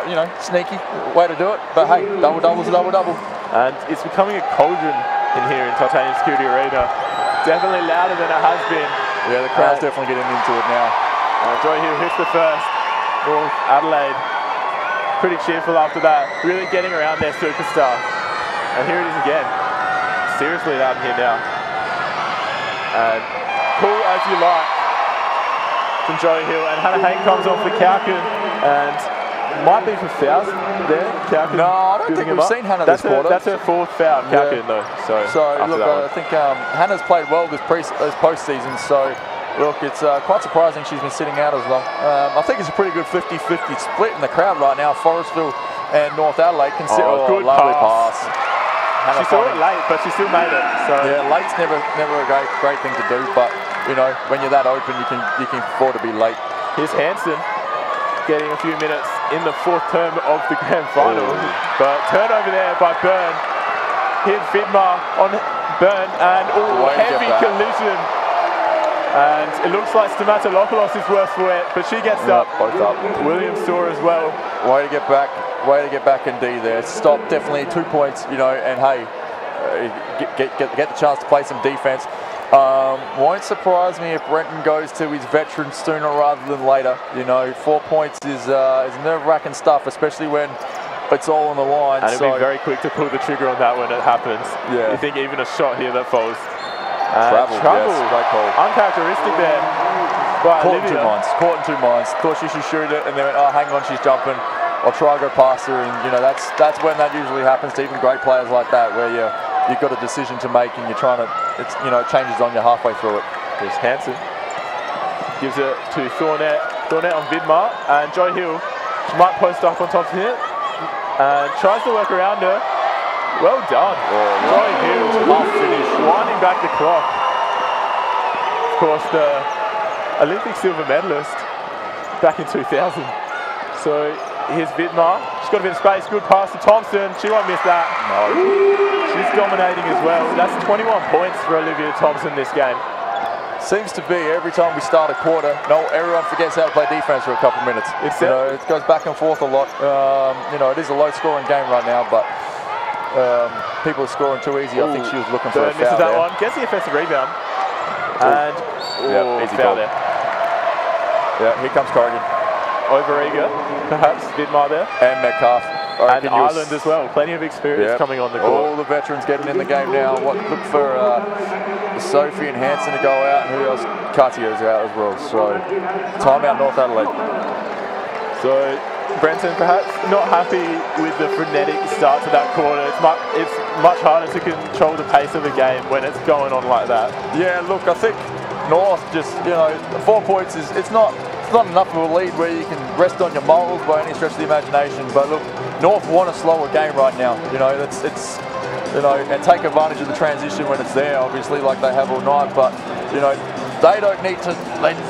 you know, sneaky way to do it. But hey, double-double's a double-double. And it's becoming a cauldron in here in Titanium Security Arena. Definitely louder than it has been. Yeah, the crowd's definitely getting into it now. Joy Hill hits the first. North Adelaide pretty cheerful after that, really getting around their superstar. And here it is again. Seriously loud in here now. And pull as you like from Joey Hill. And Hannah Hain comes on for Kauken, and might be for fouls there. Kauken, no, I don't think we've seen Hannah this quarter. That's her 4th foul, Kauken, though. So look, I think Hannah's played well this postseason, so look, it's quite surprising she's been sitting out as well. I think it's a pretty good 50-50 split in the crowd right now. Forestville and North Adelaide can sit. Good lovely pass. Hannah she saw it late, but she still made it. So yeah, late's never a great thing to do, but you know, when you're that open, you can afford to be late. Here's Hanson getting a few minutes in the 4th term of the grand final, but turnover there by Byrne. Hit Vidmar on Byrne, and heavy collision. And it looks like Stamatolopoulos is worse for it, but she gets up. Both up. Williams saw as well. Way to get back in D there. Stop, definitely 2 points, you know, and hey, get the chance to play some defense. Won't surprise me if Renton goes to his veteran sooner rather than later. You know, 4 points is nerve-wracking stuff, especially when it's all on the line. And it'll be very quick to pull the trigger on that when it happens. Yeah. You think even a shot here that falls. Travel, yes, great call. Uncharacteristic there. Caught in 2 minds. Thought she should shoot it, and then went, oh, hang on, she's jumping. I'll try to go past her, and you know that's when that usually happens to even great players like that, where you you've got a decision to make and you're trying to, it's, you know, it changes on you halfway through it. Here's Hansen. Gives it to Thornett. Thornett on Vidmar. And Joe Hill. She might post up on top of it. And tries to work around her. Well done. Joe Hill. Tough finish. Winding back the clock. Of course, the Olympic silver medalist back in 2000. So here's Vidmar. She's got a bit of space. Good pass to Thompson. She won't miss that. No. She's dominating as well. That's 21 points for Olivia Thompson this game. Seems to be every time we start a quarter, everyone forgets how to play defense for a couple of minutes. It goes back and forth a lot. It is a low-scoring game right now, but people are scoring too easy. I think she was looking for a foul misses that there. one. Gets the offensive rebound. And easy foul call there. Yeah, here comes Corrigan. Over-eager, perhaps, Vidmar there. And Metcalf. And Ireland as well. Plenty of experience coming on the court. All the veterans getting in the game now. Look for Sophie and Hansen to go out, and who else? Cartier's out as well. So, timeout North Adelaide. So, Brenton perhaps not happy with the frenetic start to that quarter. It's much harder to control the pace of a game when it's going on like that. Yeah, look, I think North just, 4 points is, it's not enough of a lead where you can rest on your morals by any stretch of the imagination. But look, North want a slower game right now. And take advantage of the transition when it's there, obviously, like they have all night. But they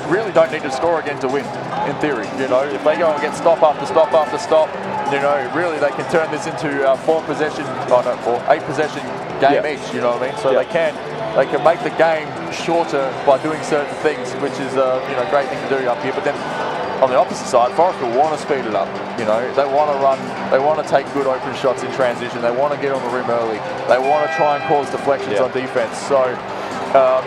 really don't need to score again to win, in theory. If they go and get stop after stop after stop, really they can turn this into 8 possession game each. You know what I mean? So they can make the game shorter by doing certain things, which is a great thing to do up here. But then on the opposite side, Forestville want to speed it up. They want to run, they want to take good open shots in transition. They want to get on the rim early. They want to try and cause deflections on defense. So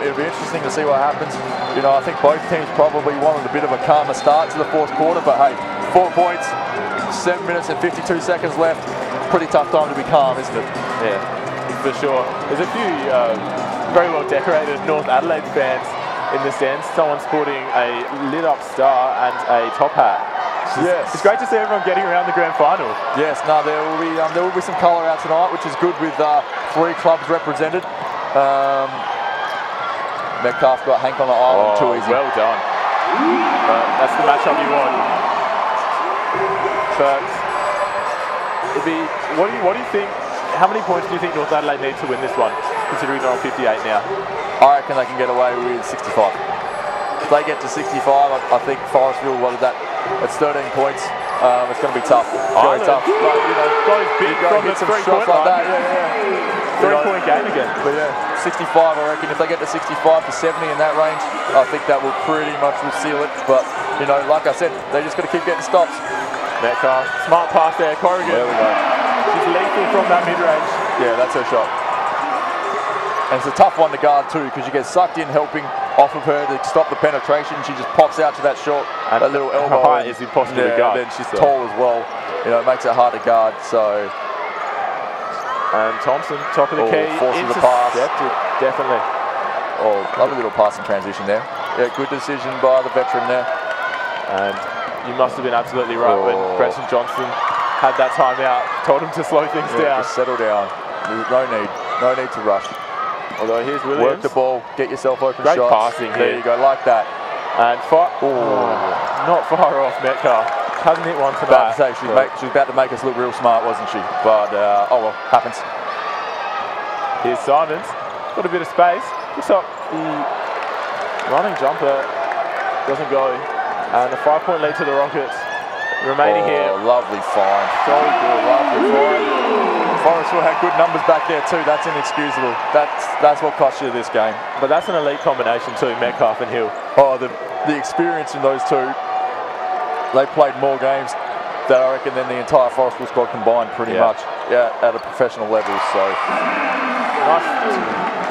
it'll be interesting to see what happens. I think both teams probably wanted a bit of a calmer start to the fourth quarter, but hey, 4 points, 7 minutes and 52 seconds left. Pretty tough time to be calm, isn't it? Yeah, for sure. There's a few very well decorated North Adelaide fans in the stands. Someone sporting a lit up star and a top hat. Yes, it's great to see everyone getting around the grand final. Yes, there will be some colour out tonight, which is good with 3 clubs represented. Metcalf got Hank on the island too easy. Well done. That's the matchup you want. But what do you think? How many points do you think North Adelaide needs to win this one, considering they're on 58 now? I reckon they can get away with 65. If they get to 65, I think Forestville, it's 13 points. It's going to be tough. It's going to be tough. Got his big from the some shots like that. Yeah. 3-point game again. But yeah, 65, I reckon. If they get to 65 to 70 in that range, I think that will pretty much seal it. But, like I said, they just got to keep getting stops. Metcalf, smart pass there, Corrigan. There we go. She's lethal from that mid-range. Yeah, that's her shot. And it's a tough one to guard too, because you get sucked in helping off of her to stop the penetration. She just pops out to that short, that little elbow. Her height is impossible to guard. And then she's tall as well. It makes it hard to guard. So. And Thompson, top of the key, forces the pass. Definitely. Lovely little passing transition there. Yeah, good decision by the veteran there. And you must have been absolutely right when Brenton Johnson had that timeout, told him to slow things down. Just settle down. There's no need to rush. Although here's Williams. Work the ball, get yourself open Great shots. passing there you go, like that. And not far off Metcalf. Hasn't hit one tonight. She was about to make us look real smart, wasn't she? But, well, happens. Here's Simons. Got a bit of space. Looks up the running jumper. Doesn't go. And a 5-point lead to the Rockets. Remaining here. Lovely find. So good. Lovely find. Forestville had good numbers back there too. That's inexcusable. That's what cost you this game. But that's an elite combination too, Metcalf and Hill. The experience in those two. They played more games that I reckon than the entire Forestville squad combined, pretty much. Yeah, at a professional level. So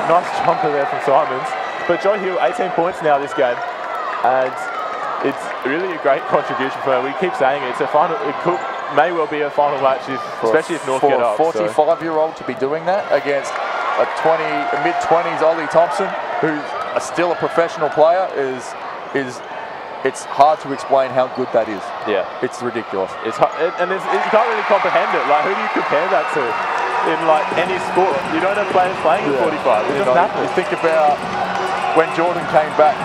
nice jumper there from Simons. But Joe Hill, 18 points now this game, and it's really a great contribution for her. We keep saying it's a final. May well be a final match, especially if North get up. For a 45-year-old to be doing that against a mid-20s Ollie Thompson, who's still a professional player, it's hard to explain how good that is. Yeah, it's ridiculous. It's hard, and you can't really comprehend it. Like, who do you compare that to? in like any sport. You don't have players playing at 45. It doesn't happen. You think about when Jordan came back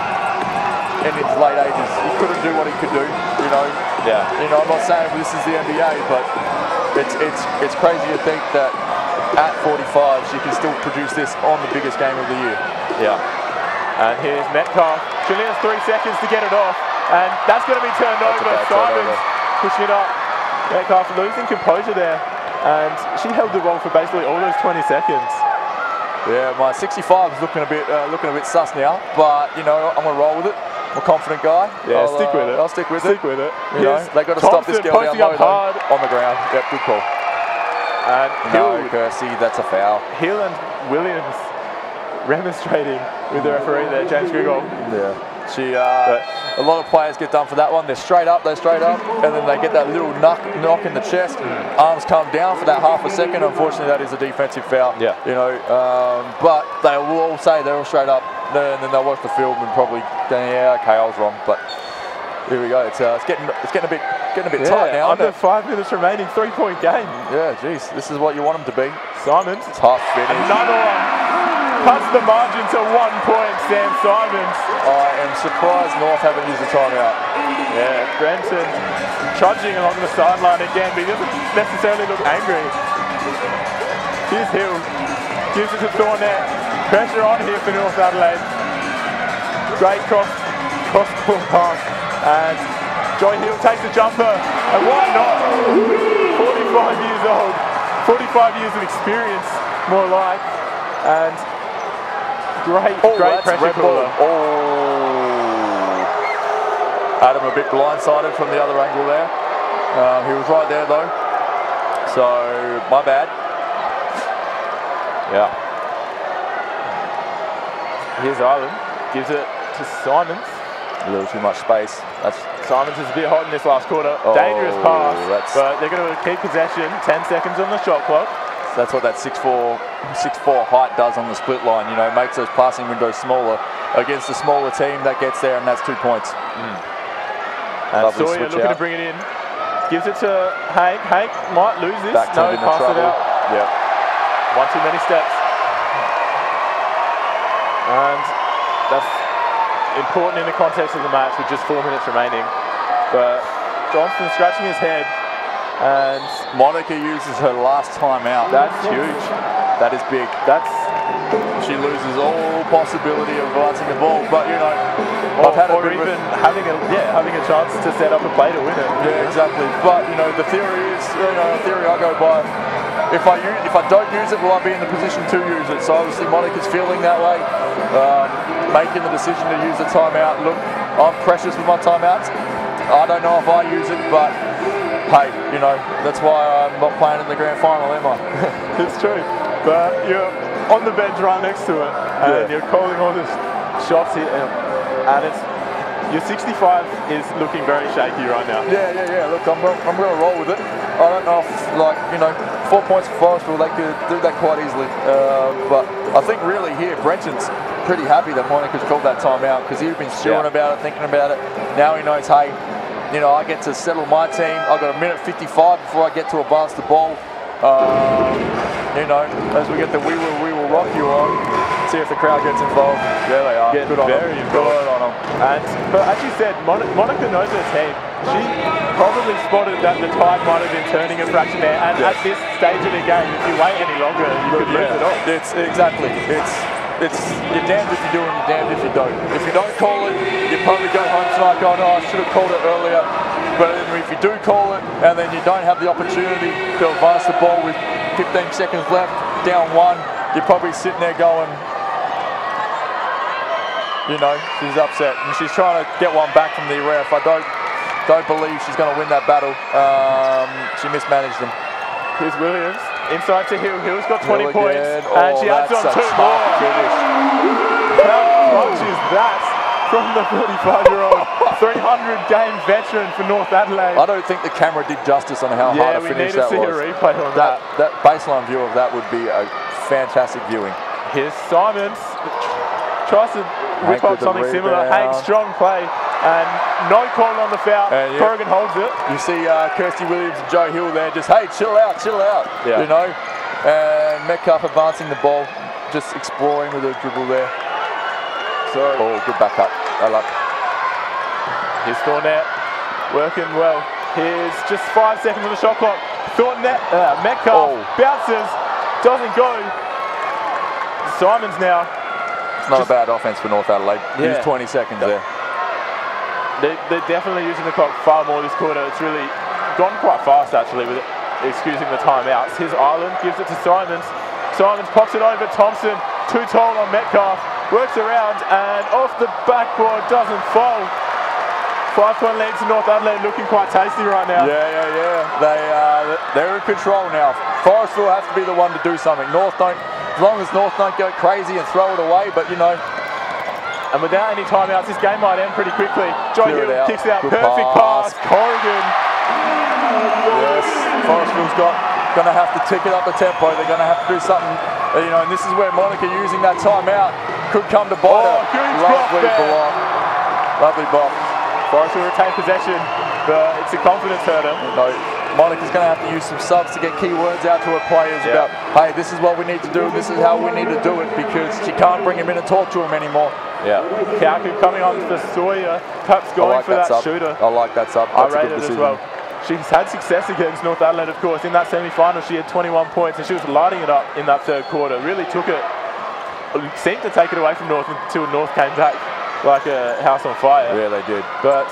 in his late 80s, he couldn't do what he could do, you know. Yeah. You know, I'm not saying this is the NBA, but it's crazy to think that at 45 she can still produce this on the biggest game of the year. Yeah. And here's Metcalf. She only has 3 seconds to get it off, and that's going to be turned over. Simons pushing it up. Metcalf losing composure there, and she held the ball for basically all those 20 seconds. Yeah, my 65 is looking a bit sus now, but you know I'm gonna roll with it. I'm a confident guy. Yeah, stick with it. I'll stick with it. Stick with it. You know, they got to stop this girl down low on the ground. Yep, good call. And no, Kirsty, that's a foul. Hill and Williams remonstrating with the referee there, James Grigol. Yeah. A lot of players get done for that one. They're straight up, and then they get that little knock in the chest. Arms come down for that half a second. Unfortunately, that is a defensive foul. Yeah. You know, but they will all say they're all straight up, and then they'll watch the film and probably go, yeah, okay, I was wrong. But here we go. It's getting a bit tight now. Under 5 minutes remaining, 3-point game. Yeah, geez, this is what you want them to be. Simons. Tough finish. Another one. Cuts the margin to 1 point, Sam Simons. I am surprised North haven't used the timeout. Yeah, Brenton trudging along the sideline again, but he doesn't necessarily look angry. Here's Hill. Gives it to Thornett. Pressure on here for North Adelaide. Great cross-ball pass. And Joy Hill takes the jumper. And why not? 45 years old. 45 years of experience, more like. And great pressure cooler. Adam a bit blindsided from the other angle there. He was right there though. So, my bad. Yeah. Here's Ireland. Gives it to Simons. A little too much space. Simons is a bit hot in this last quarter. Dangerous pass, but they're going to keep possession. 10 seconds on the shot clock. That's what that 6'4" height does on the split line, you know, makes those passing windows smaller against a smaller team that gets there, and that's 2 points. And Sawyer looking to bring it in. Gives it to Hank. Hank might lose this. No, he passed it out. Yep. One too many steps. And that's important in the context of the match with just 4 minutes remaining. But Johnston scratching his head. And Monica uses her last time out. That's huge. That is big. She loses all possibility of bouncing the ball, but you know, or even having a chance to set up a play to win it. Yeah, exactly. But you know, the theory is, you know, the theory I go by. If I don't use it, will I be in the position to use it? So obviously Monica's feeling that way, making the decision to use the timeout. Look, I'm precious with my timeouts. I don't know if I use it, but hey, you know, that's why I'm not playing in the grand final, am I? It's true. But you're on the bench right next to it, and you're calling all the shots here, and your 65 is looking very shaky right now. Yeah. Look, I'm going to roll with it. I don't know if, like, you know, 4 points for Forestville, they could do that quite easily. But I think really here, Brenton's pretty happy that Monica's called that timeout, because he'd been stewing about it, thinking about it. Now he knows, hey, you know, I get to settle my team. I've got a minute 55 before I get to advance the ball. You know, as we get the we will rock you on, see if the crowd gets involved. There they are. Good on them. Good on them. But as you said, Monica knows her team. She probably spotted that the tide might have been turning a fraction there. And at this stage of the game, if you wait any longer, you could lose it all. It's exactly. You're damned if you do and you're damned if you don't. If you don't call it, you probably go home tonight going, oh, I should have called it earlier. But if you do call it, and then you don't have the opportunity to advance the ball with 15 seconds left, down 1, you're probably sitting there going, you know, she's upset. And she's trying to get one back from the ref. I don't believe she's going to win that battle. She mismanaged them. Here's Williams. Inside to Hill. Hill's got 20 points. And she adds on 2 more. How much is that from the 45-year-old 300-game veteran for North Adelaide? I don't think the camera did justice on how hard a finish that was. Yeah, we need to see a replay on that. That baseline view of that would be a fantastic viewing. Here's Simons. Tries to whip up something similar. Hank, strong play. And no call on the foul. Corrigan holds it. You see Kirsty Williams and Joe Hill there just, hey, chill out. Yeah. You know, And Metcalf advancing the ball, just exploring with a dribble there. So, oh, good backup. I like. Here's Thornett working well. Here's just 5 seconds on the shot clock. Thornett, Metcalf bounces, doesn't go. Simons now. It's not a bad offense for North Adelaide. Use 20 seconds there. They're definitely using the clock far more this quarter. It's really gone quite fast actually with it, excusing the timeouts. Here's Ireland, gives it to Simons. Simons pops it over. Thompson, too tall on Metcalf. Works around and off the backboard, doesn't fall. 5-point lead to North Adelaide, looking quite tasty right now. Yeah. They're in control now. Forestville has to be the one to do something. As long as North don't go crazy and throw it away, but you know. And without any timeouts, this game might end pretty quickly. Joy Hill kicks it out. Good Perfect pass. Corrigan. Yes, Forestville's going to have to tick it up the tempo. They're going to have to do something, you know, and this is where Monica using that timeout could come to bite her. Lovely block. Lovely block. Forestville retain possession, but it's a confidence hurter. No, Monica's going to have to use some subs to get key words out to her players about, hey, this is what we need to do, this is how we need to do it, because she can't bring him in and talk to him anymore. Yeah. Kauku coming on for Sawyer, perhaps going for that shooter. I like that sub. That's a good decision. As well. She's had success against North Adelaide, of course. In that semi-final, she had 21 points, and she was lighting it up in that third quarter. Really took it, seemed to take it away from North until North came back like a house on fire. Yeah, they did. But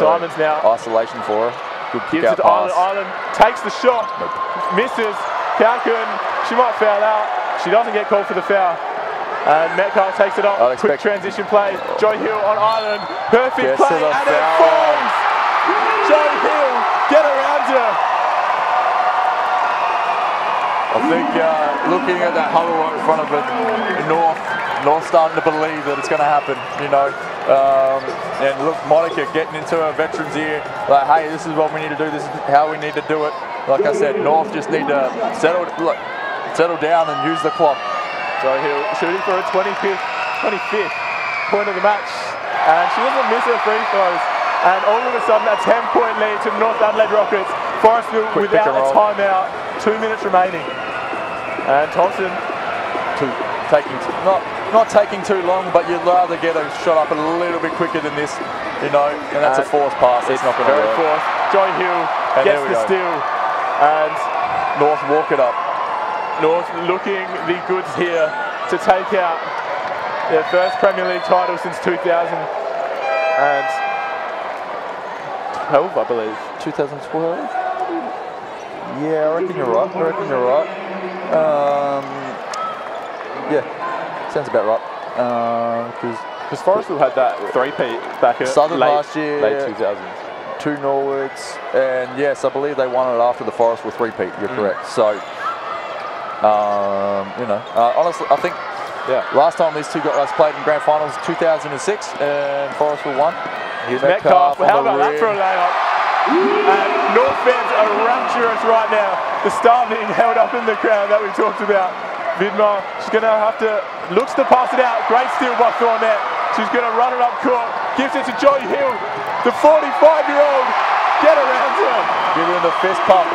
Simons now. Isolation for her. Good gives it to Ireland. Ireland takes the shot, misses. Kauku, she might foul out. She doesn't get called for the foul. And Metcalf takes it off. Quick transition play. Joy Hill on Ireland. Perfect play. And it falls. Joy Hill, get around her. I think looking at that huddle right in front of it, North starting to believe that it's going to happen, you know. And look, Monica getting into her veterans here, like, hey, this is what we need to do, this is how we need to do it. Like I said, North just need to settle down and use the clock. Joy Hill shooting for her 25th point of the match, and she doesn't miss her free throws. And all of a sudden, a 10-point lead to North Adelaide Rockets. Forestville without a timeout, 2 minutes remaining. And Thompson not taking too long, but you'd rather get a shot up a little bit quicker than this, you know. And that's a forced pass. It's not going to work. Forced. Joy Hill gets the steal, and North walk it up. North looking the goods here to take out their first Premier League title since 2012, I believe. 2012? Yeah, I reckon you're right. Yeah, sounds about right. Because Forestville had that three-peat back at Southern last year, late 2000s. 2 Norwoods, and yes, I believe they won it after the Forestville three-peat. You're correct. So. You know, honestly, I think last time these two guys played in grand finals, 2006, and Forestville won. Here's Metcalf. How about that for a layup? And North fans are rapturous right now. The star being held up in the crowd that we talked about. Vidmar, she's going to have to, looks to pass it out. Great steal by Thornett. She's going to run it up court. Gives it to Joy Hill, the 45-year-old. Get around her. Give her the fist pump.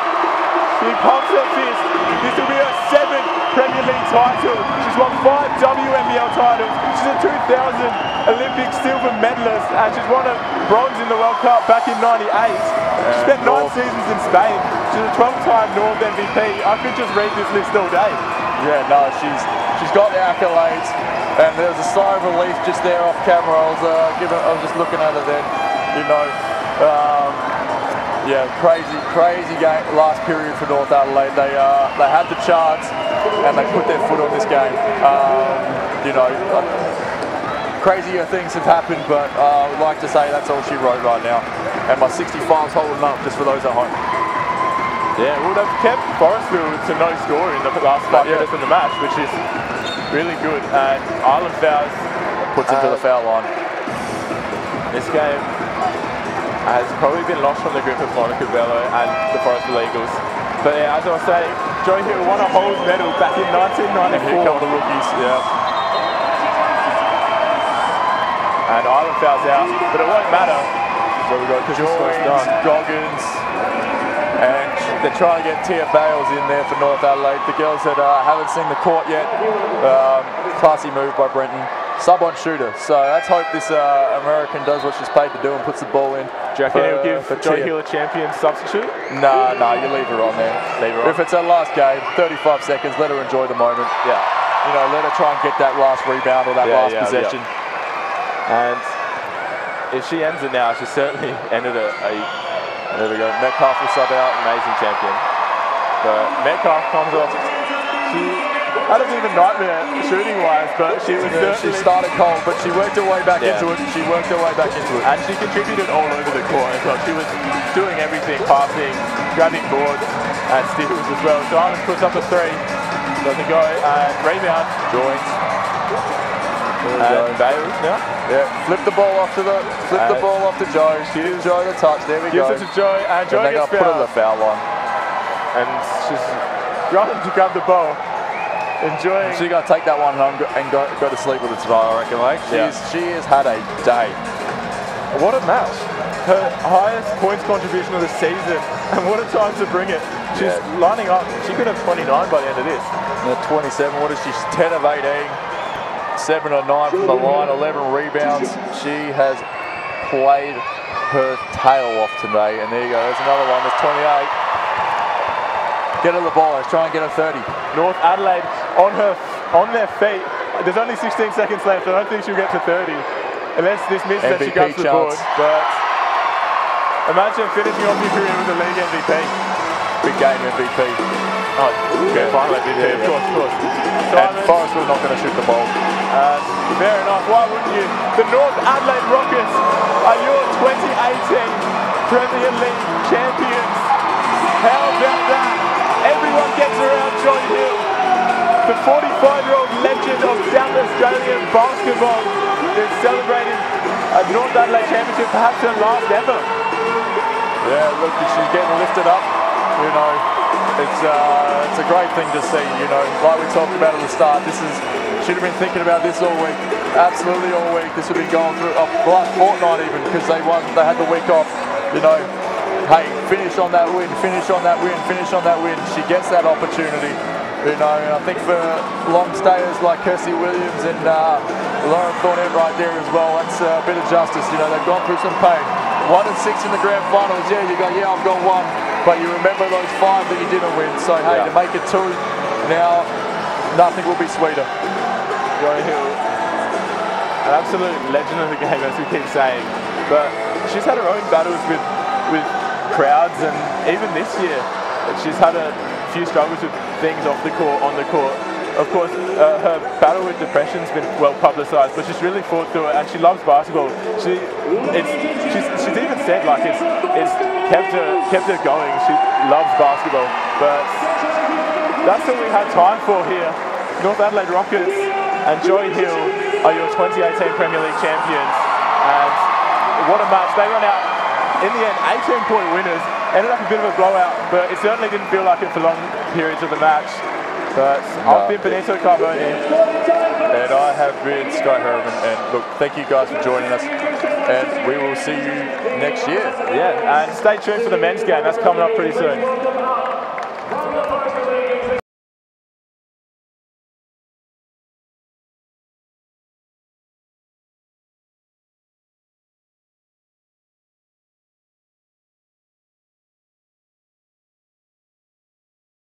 She pumps her fist. This will be her 7th Premier League title. She's won 5 WNBL titles. She's a 2000 Olympic silver medalist, and she's won a bronze in the World Cup back in '98. She spent 9 seasons in Spain. She's a 12-time North MVP. I could just read this list all day. Yeah, no, she's got the accolades, and there's a sigh of relief just there off camera. I was just looking at her then, you know. Yeah, crazy game last period for North Adelaide. They had the chance and they put their foot on this game. You know, crazier things have happened, but I would like to say that's all she wrote right now. And my 65's holding up, just for those at home. Yeah, well, they've kept Forestville to no score in the last 5 minutes of the match, which is really good. And Ireland fouls, puts into the foul line. This game has probably been lost from the grip of Monica Bello and the Forestville Eagles. But yeah, as I was saying, Joy Hill won a Holmes medal back in 1994. And here come the rookies. Yeah. And Ireland fouls out, but it won't matter. So we've got Joyce, Goggins, and they're trying to get Tia Bales in there for North Adelaide. The girls that haven't seen the court yet. Classy move by Brenton. Sub on shooter. So let's hope this American does what she's paid to do and puts the ball in. Do you reckon he'll give Joy Hill a champion substitute? No, you leave her on there. Leave her on. If it's her last game, 35 seconds, let her enjoy the moment. Yeah. You know, let her try and get that last rebound or that last possession. And if she ends it now, she certainly ended There we go. Metcalf will sub out. amazing champion. But Metcalf comes off. She had a bit of a nightmare shooting-wise, but she was She started cold, but she worked her way back into it. She worked her way back into it. And she contributed all over the court as well. She was doing everything, passing, grabbing boards, and steals as well. Diamond puts up a 3. Doesn't go, and rebound. Joins. And Bales now. Yeah, flip the ball off to Joe. Gives Joe the touch. There we go. Gives it to Joy, and Joy gets put her to the foul line. And she's running to grab the ball. Enjoying. She's going to take that one home and go to sleep with it tonight, I reckon, mate. She has had a day. What a match. Her highest points contribution of the season, and what a time to bring it. She's lining up. She could have 29 by the end of this. 27, what is she? 10 of 18. 7 of 9 from the line, 11 rebounds. She has played her tail off today. And there you go, there's another one, there's 28. Get her the ball, let's try and get her 30. North Adelaide on their feet. There's only 16 seconds left. I don't think she'll get to 30. Unless this misses that she grabs the board. But imagine finishing off your career with a league MVP. Big game MVP. Oh, okay, final MVP, of course. And Forestville not going to shoot the ball. Fair enough, why wouldn't you? The North Adelaide Rockets are your 2018 Premier League champions. How about that? Everyone gets around Joy Hill. The 45-year-old legend of South Australian basketball is celebrating a North Adelaide championship, perhaps her last ever. Yeah, look, she's getting lifted up, you know. It's a great thing to see, you know. Like we talked about at the start, should have been thinking about this all week. Absolutely all week. This would be going through the last fortnight even, because they had the week off. You know, hey, finish on that win, finish on that win, finish on that win. She gets that opportunity. You know, and I think for long stayers like Kirsty Williams and Lauren Thornett right there as well, that's a bit of justice. You know, they've gone through some pain. 1 and 6 in the grand finals. Yeah, you go, yeah, I've got 1. But you remember those 5 that you didn't win. So, hey, to make it 2 now, nothing will be sweeter. Joy Hill, an absolute legend of the game, as we keep saying. But she's had her own battles with crowds, and even this year, she's had a few struggles with things off the court, on the court. Of course, her battle with depression's been well publicised, but she's really fought through it, and she loves basketball. She's even said like it's kept her going. She loves basketball, but that's all we had time for here. North Adelaide Rockets and Joy Hill are your 2018 Premier League champions, and what a match. They run out in the end 18-point winners. Ended up a bit of a blowout, but it certainly didn't feel like it for long periods of the match. But I've been Benito Carboni. And I have been Sky Herman. And look, thank you guys for joining us. And we will see you next year. Yeah, and stay tuned for the men's game. That's coming up pretty soon.